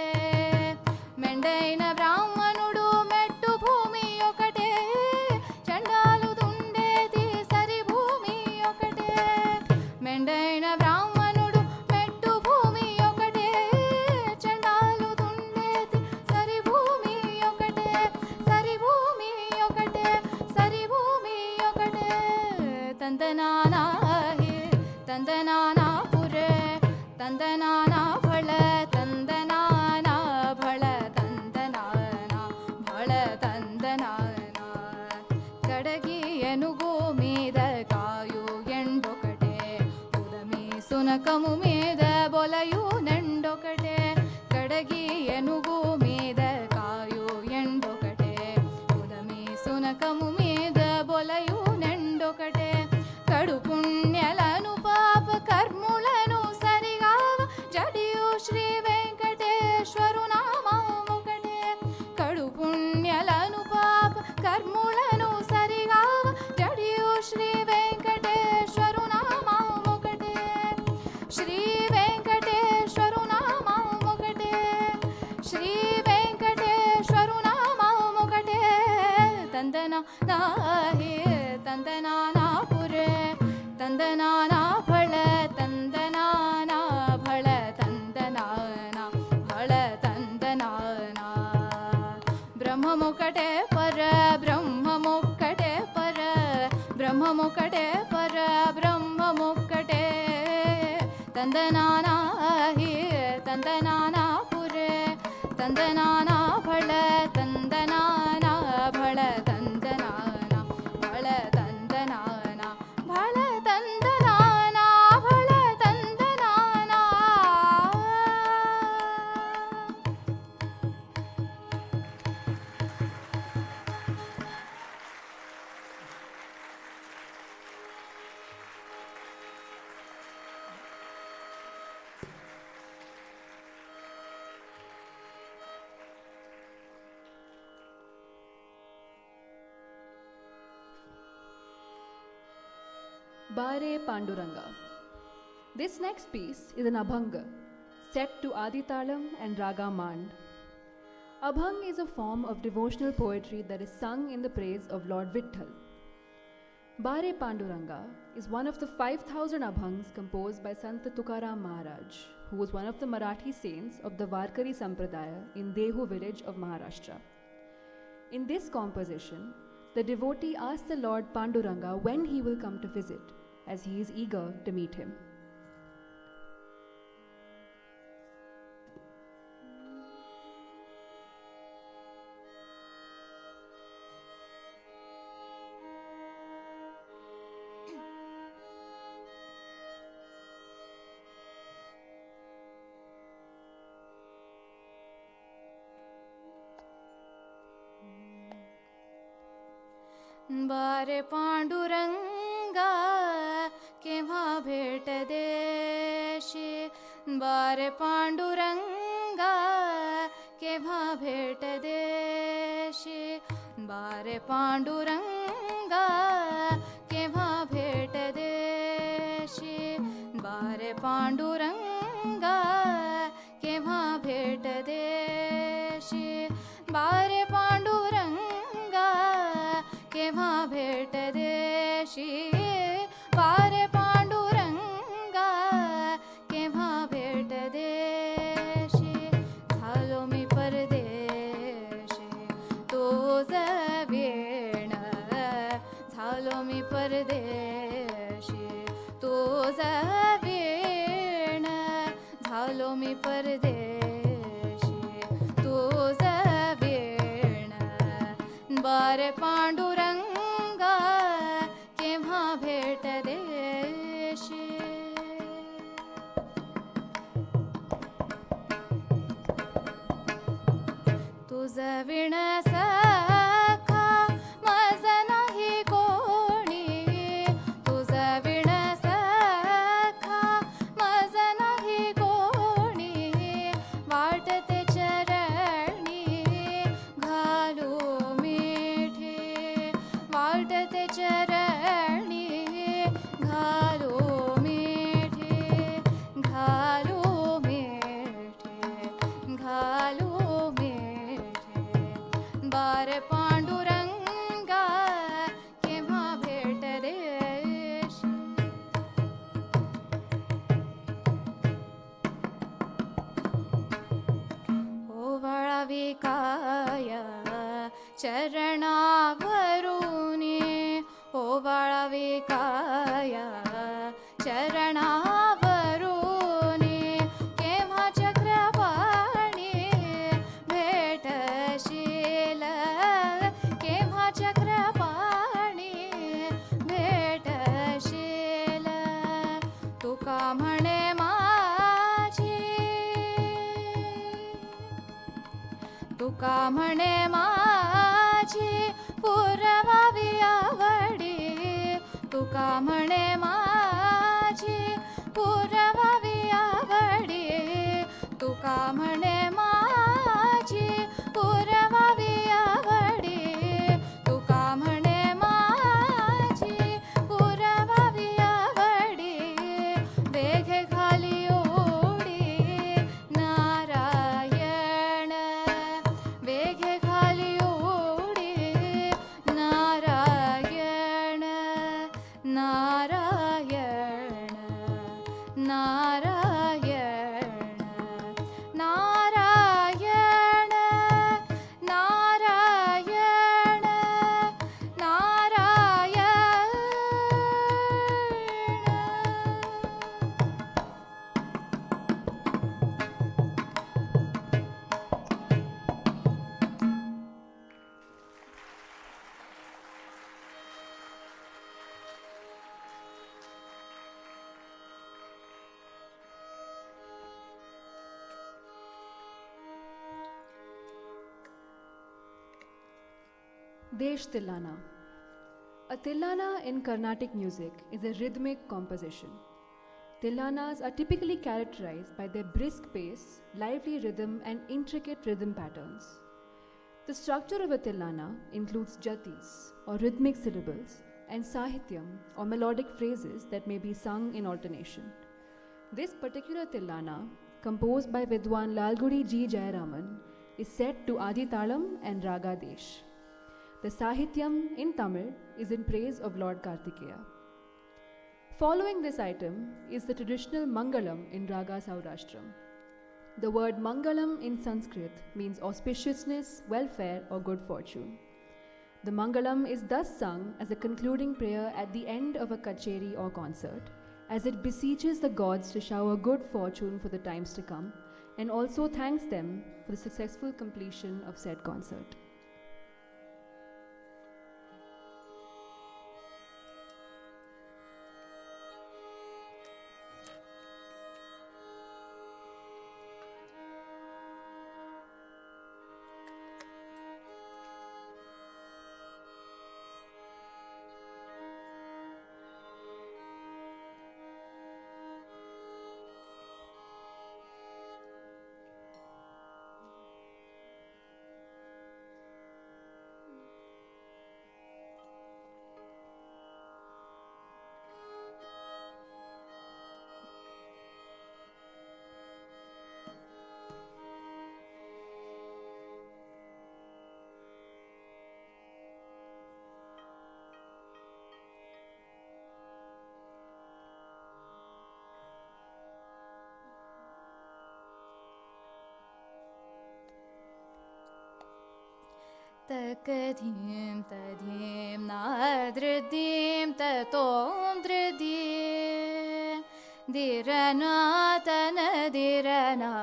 మెండైన బ్రాహ్మణుడు మెట్టు భూమి ఒకటే చండాలు దుండేది సరి భూమి ఒకటే మెండైన బ్రాహ్మణుడు మెట్టు భూమి ఒకటే చండాలు దుండేది సరి భూమి ఒకటే సరి భూమి ఒకటే సరి భూమి ఒకటే తందన అడగి ఎనుగు మీద కాయు ఎండొకటే ఉదమి సునకము మీద బొలయు నెండొకటే కడు పుణ్యలను పాప కర్ములను సరిగావ జడియు శ్రీ వెంకటేశ్వరు నామముకటే కడు పుణ్యలను పాప కర్ములను సరిగావ జడియు శ్రీ వెంకటేశ్వరు నామముకటే శ్రీ వెంకటేశ్వరు నామముకటే శ్రీ వెంకటేశ్వరు నామముకటే తందన నాహి తందనానా పురే తందనానా ఫళ తందనానా ఫళ తందనానా ఫళ తందనానా బ్రహ్మముకటే పర బ్రహ్మముకటే పర బ్రహ్మముకటే పర బ్రహ్మముకటే తందనానా హి తందనానా పురే తందనానా ఫళ తందనానా ఫళ తందనానా ఫళ తందనానా ఫళ తందనానా ఫళ తందనానా Bare Panduranga. This next piece is an abhanga set to Aditalam and Raga Mand. Abhang is a form of devotional poetry that is sung in the praise of Lord Vitthal. Bare Panduranga is one of the 5,000 abhangs composed by Sant Tukaram Maharaj, who was one of the Marathi saints of the Varkari Sampradaya in Dehu village of Maharashtra. In this composition, the devotee asks the Lord Panduranga when he will come to visit, as he is eager to meet him. बारे पांडुरंगा केव्हा भेट देशी बारे पांडुरंगा केव्हा भेट देशी बारे पांडुरंगा केव्हा भेट देशी बारे पांडुरंगा केव्हा भेट देशी बारे पांडुरंगा केव्हा भेट देशी बारे पांडुरंगा केव्हा भेट देशी झालो मी परदेशी तोच वेण झालो मी परदेशी तोच वेण झालो मी परदेशी तोच वेण बारे पांडुरंगा केव्हा भेट देशी तुझ विण सखा माझ नाही कोणी तुझ विण सखा माझ नाही कोणी वाटते चरणी घालू मिठी वाटते चरणी घालू मिठी घालू मिठी घालू मिठी बारे पांडुरंगा केव्हा भेट देशी ओवाळावी काया चरणावरुनी ओवाळावी काया चरणावरुनी केव्हा चक्रपाणी भेटशील केव्हा चक्रपाणी भेटशील तुका म्हणे माझी तुका म्हणे माझी पुरवावी आवडी, तुका म्हणे माझी पुरवावी आवडी, तुका म्हणे माझी पुरवावी आवडी, तुका म्हणे माझी पुरवावी आवडी, वेघे खाली ओढी नारायण, वेघे खाली ओढी Narayan, Narayan, Narayan, Narayan, Narayan, Narayan. Desh Tillana. A tillana in Carnatic music is a rhythmic composition. Tillanas are typically characterized by their brisk pace, lively rhythm, and intricate rhythm patterns. The structure of a tillana includes jatis, or rhythmic syllables, and sahityam, or melodic phrases that may be sung in alternation. This particular tillana, composed by Vidwan Lalgudi G. Jayaraman, is set to Aditalam and Raga Desh. The Sahityam in Tamil is in praise of Lord Kartikeya. Following this item is the traditional Mangalam in Raga Saurashtram. The word Mangalam in Sanskrit means auspiciousness, welfare, or good fortune. The Mangalam is thus sung as a concluding prayer at the end of a kacheri or concert, as it beseeches the gods to shower good fortune for the times to come, and also thanks them for the successful completion of said concert. Takadim tadim nadridim tatom dridim dirana tanadirana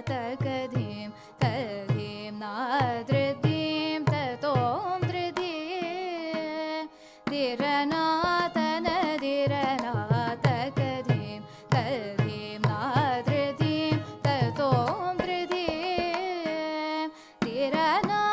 takadim tadim nadridim tatom dridim dirana tanadirana takadim tadim nadridim tatom dridim dirana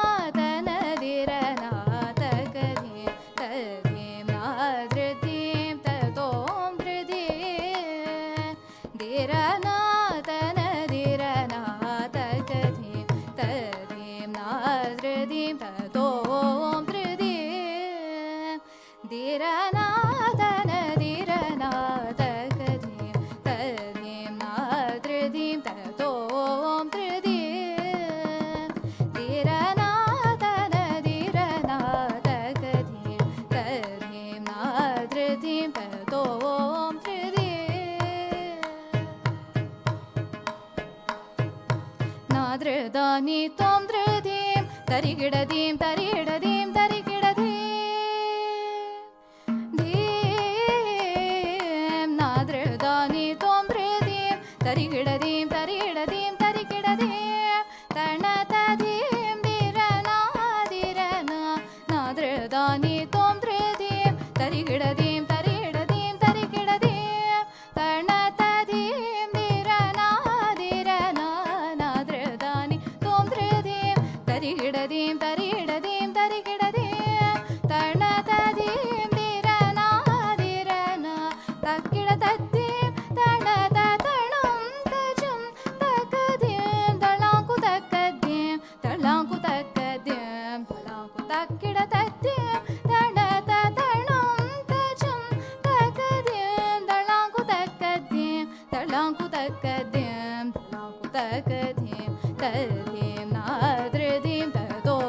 Dani tom dredim, tarigidadim, tarigidadim, tarigidadim, dim, nadre dani tom dredim, tarigidadim, tarigidadim, tarigidadim, tarnatadim, dirana, dirana, nadre dani tom dredim, tarigidadim, tarigidadim, tarigidadim, tarnatadim, dirana, dirana, nadre dani tom dredim, धीं ना धृदीं ततों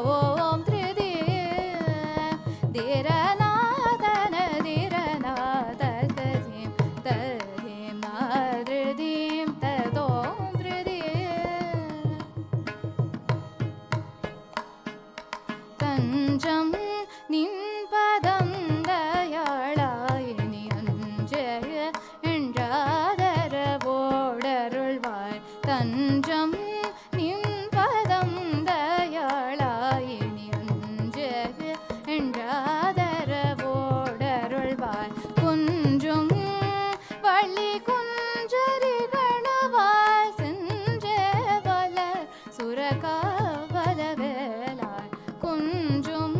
धृदीं धीरना धन धीरना ततधीं तधीं ना धृदीं ततों धृदीं तञ्जं निन्पदं दयाळायिनि अञ्जय என்றாதரவோடருள்வாய் தஞ்சம் நின்பதம் தயாளாயினி அஞ்சக என்றாதரவோடருள்வாய் குன்றும் வள்ளி குஞ்சரி கணவாய் செஞ்சவல சுரகாவலவேலாய் குன்றும்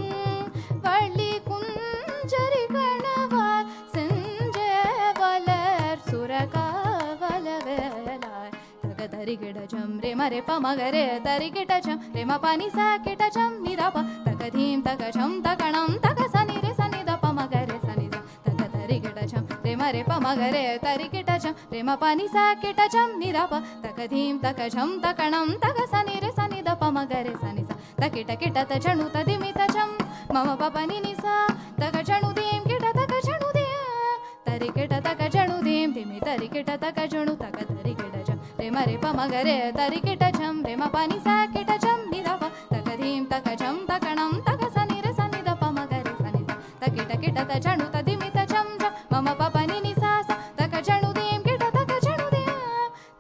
வள்ளி குஞ்சரி கணவாய் செஞ்சவலர் சுரகாவலவேலாய் தக தரிகிடஜம் ரே மரே பமகரே தரிகிடஜம் ரே மபனி சாக்கிடஜம் நிதப தக தீம் தகஜம் தகணம் தக சனி ரே சனி தப மகரே சனி தக தரிகிடஜம் ரே மரே பமகரே தரிகிடஜம் ரே மபனி சாக்கிடஜம் நிதப தக தீம் தகஜம் தகணம் தக சனி ரே சனி தப மகரே சனி తకిట కిట తజణు తదిమిత చం మమ పపని నిసా తగ జణు దేం కిట తగ జణు దే తరికిట తగ జణు దేం దిమి తరికిట తగ జణు తగ తరికిట జం రే మరే పమగరే తరికిట జం రే మ పని సా కిట జం నిదప తగ ధీం తగ జం తగణం తగ సని రే సని ద పమగరే సని తకిట కిట తజణు తదిమిత చం జం మమ పపని నిసా తగ జణు దేం కిట తగ జణు దే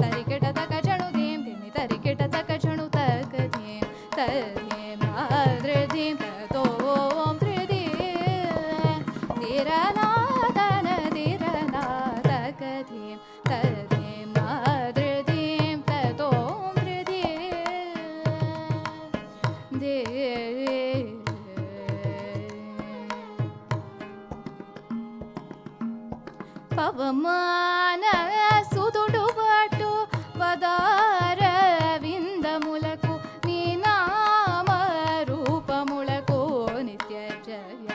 తరికిట తగ జణు దేం దిమి తరికిట తగ జణు తగ ధీం తధీం ఆద్రధీం తతోం ధృదీం ధీరనాదన ధీరనా తగధీం తధీం ఆద్రధీం తతోం ధృదీం దే పవమాన సుదుడు పట్టు పదార విందములకు నీ నామ రూపములకు నిత్య జయ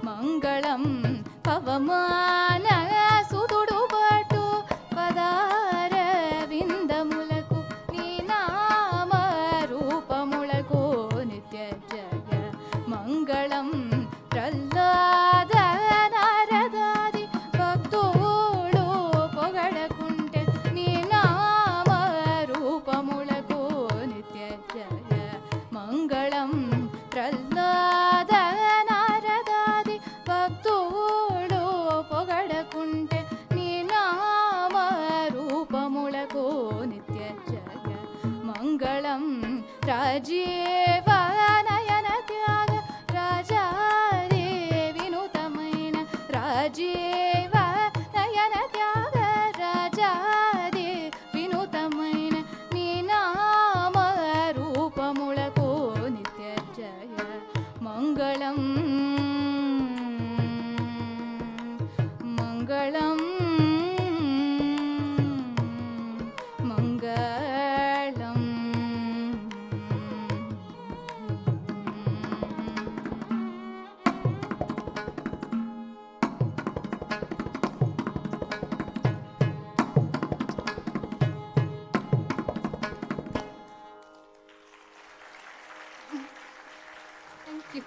మంగళం పవమాన సుదుడు పట్టు పదార విందములకు నీ నామ రూపములకు నిత్య జయ మంగళం ప్రహ్లాద నారదాది భక్తుడు పొగడకుంటే నీ నామ రూపములకు నిత్య జయ మంగళం ప్రహ్లాద నారదాది భక్తుడు పొగడకుంటే నీ నామ రూపములకు నిత్య జయ మంగళం రాజీవ నయన త్యాగ రాజాది వినూతమైన రాజీవ నయన త్యాగ రాజాది వినూతమైన నీ నామ రూపములకు నిత్య జయ మంగళం మంగళం మంగళం Thank you.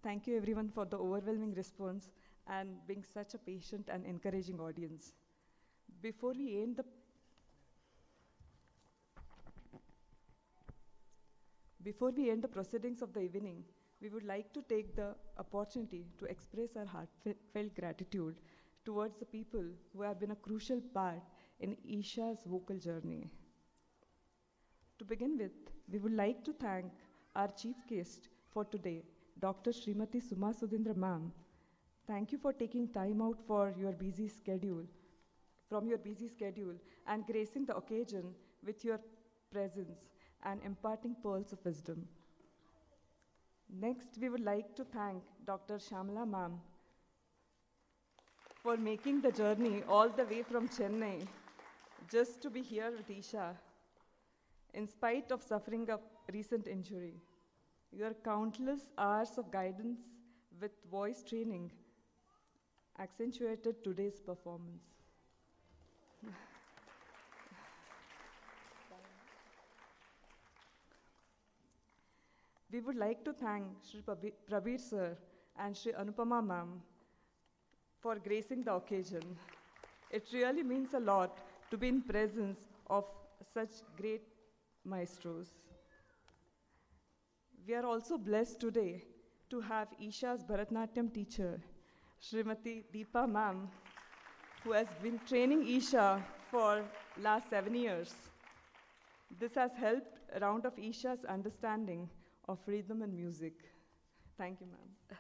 Thank you everyone for the overwhelming response and being such a patient and encouraging audience. Before we end the proceedings of the evening, we would like to take the opportunity to express our heartfelt gratitude towards the people who have been a crucial part in Eesha's vocal journey. To begin with, we would like to thank our chief guest for today, Dr. Srimati Suma Sudhindra ma'am. Thank you for taking time out from your busy schedule and gracing the occasion with your presence and imparting pearls of wisdom. Next, we would like to thank Dr. Shamala ma'am for making the journey all the way from Chennai just to be here with Eesha, in spite of suffering a recent injury. Your countless hours of guidance with voice training accentuated today's performance. We would like to thank Shri Prabir sir and Shri Anupama ma'am for gracing the occasion. It really means a lot to be in presence of such great maestros. We are also blessed today to have Eesha's Bharatanatyam teacher, Srimati Deepa ma'am, who has been training Eesha for last 7 years. This has helped round up Eesha's understanding of rhythm and music. Thank you, ma'am.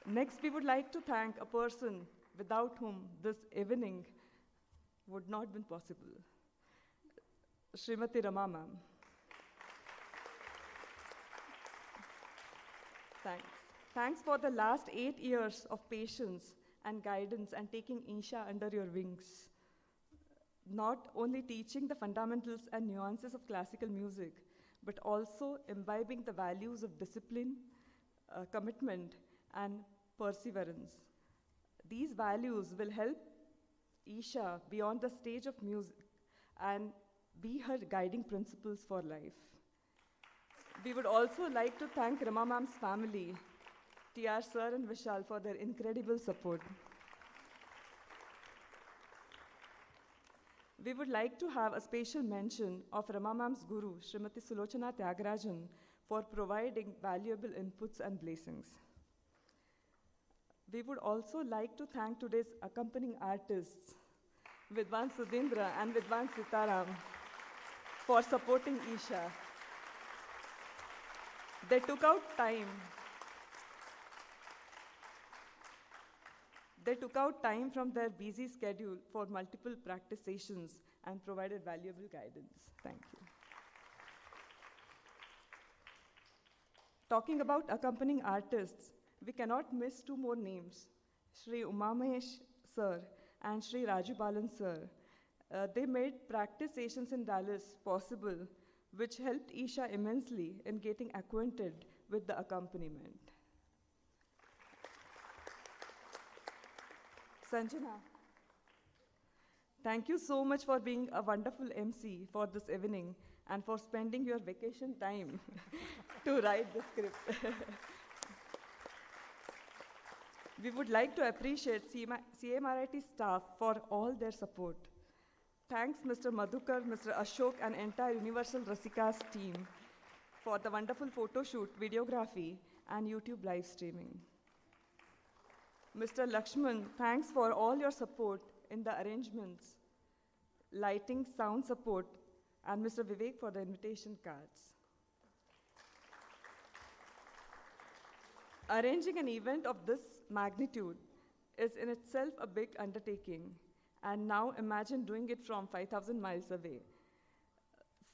Next, we would like to thank a person without whom this evening would not have been possible. Srimati Rama ma'am. Thanks. Thanks for the last 8 years of patience and guidance and taking Eesha under your wings. Not only teaching the fundamentals and nuances of classical music, but also imbibing the values of discipline, commitment, and perseverance. These values will help Eesha beyond the stage of music and be her guiding principles for life. We would also like to thank Rama ma'am's family, TR sir and Vishal, for their incredible support. We would like to have a special mention of Rama ma'am's guru, Srimati Sulochana Tyagarajan, for providing valuable inputs and blessings. We would also like to thank today's accompanying artists, Vidwan Sudhindra and Vidwan Sitaram, for supporting Eesha. They took out time from their busy schedule for multiple practice sessions and provided valuable guidance. Thank you. Talking about accompanying artists, we cannot miss 2 more names, Shri Umamesh sir and Shri Raju Balan sir. They made practice sessions in Dallas possible, which helped Eesha immensely in getting acquainted with the accompaniment. Sanjana, thank you so much for being a wonderful MC for this evening and for spending your vacation time to write the script. We would like to appreciate CMRIT staff for all their support. Thanks Mr. Madhukar, Mr. Ashok and entire Universal Rasikas team for the wonderful photo shoot, videography and YouTube live streaming. Mr. Lakshman, thanks for all your support in the arrangements, lighting, sound support, and Mr. Vivek for the invitation cards. Arranging an event of this magnitude is in itself a big undertaking, and now imagine doing it from 5,000 miles away.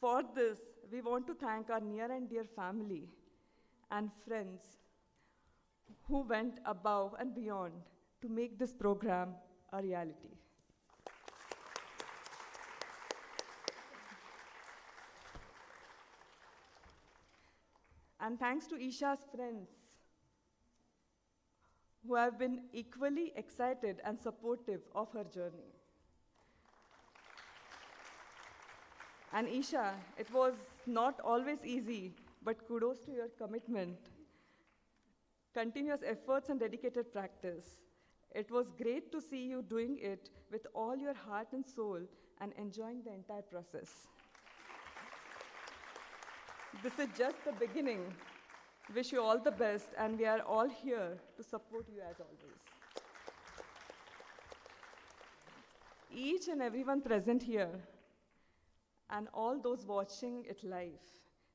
For this, we want to thank our near and dear family and friends who went above and beyond to make this program a reality. And thanks to Eesha's friends who have been equally excited and supportive of her journey. And Eesha, it was not always easy, but kudos to your commitment, continuous efforts and dedicated practice. It was great to see you doing it with all your heart and soul and enjoying the entire process. This is just the beginning. Wish you all the best, and we are all here to support you as always. Each and everyone present here, and all those watching it live,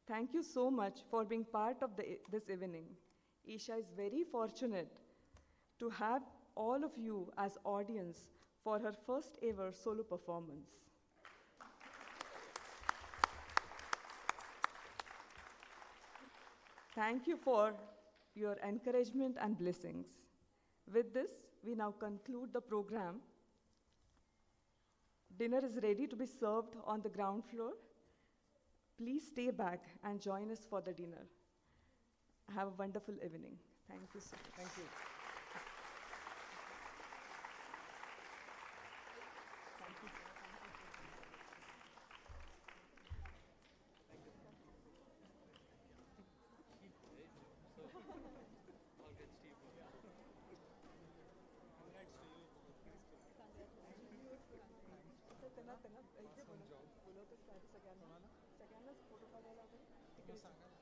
thank you so much for being part of this evening. Eesha is very fortunate to have all of you as audience for her first ever solo performance. Thank you for your encouragement and blessings. With this, we now conclude the program. Dinner is ready to be served on the ground floor. Please stay back and join us for the dinner. Have a wonderful evening. Thank you so much. Thank you. सगळ्यांनाच photo काढायला वगैरे तिकडे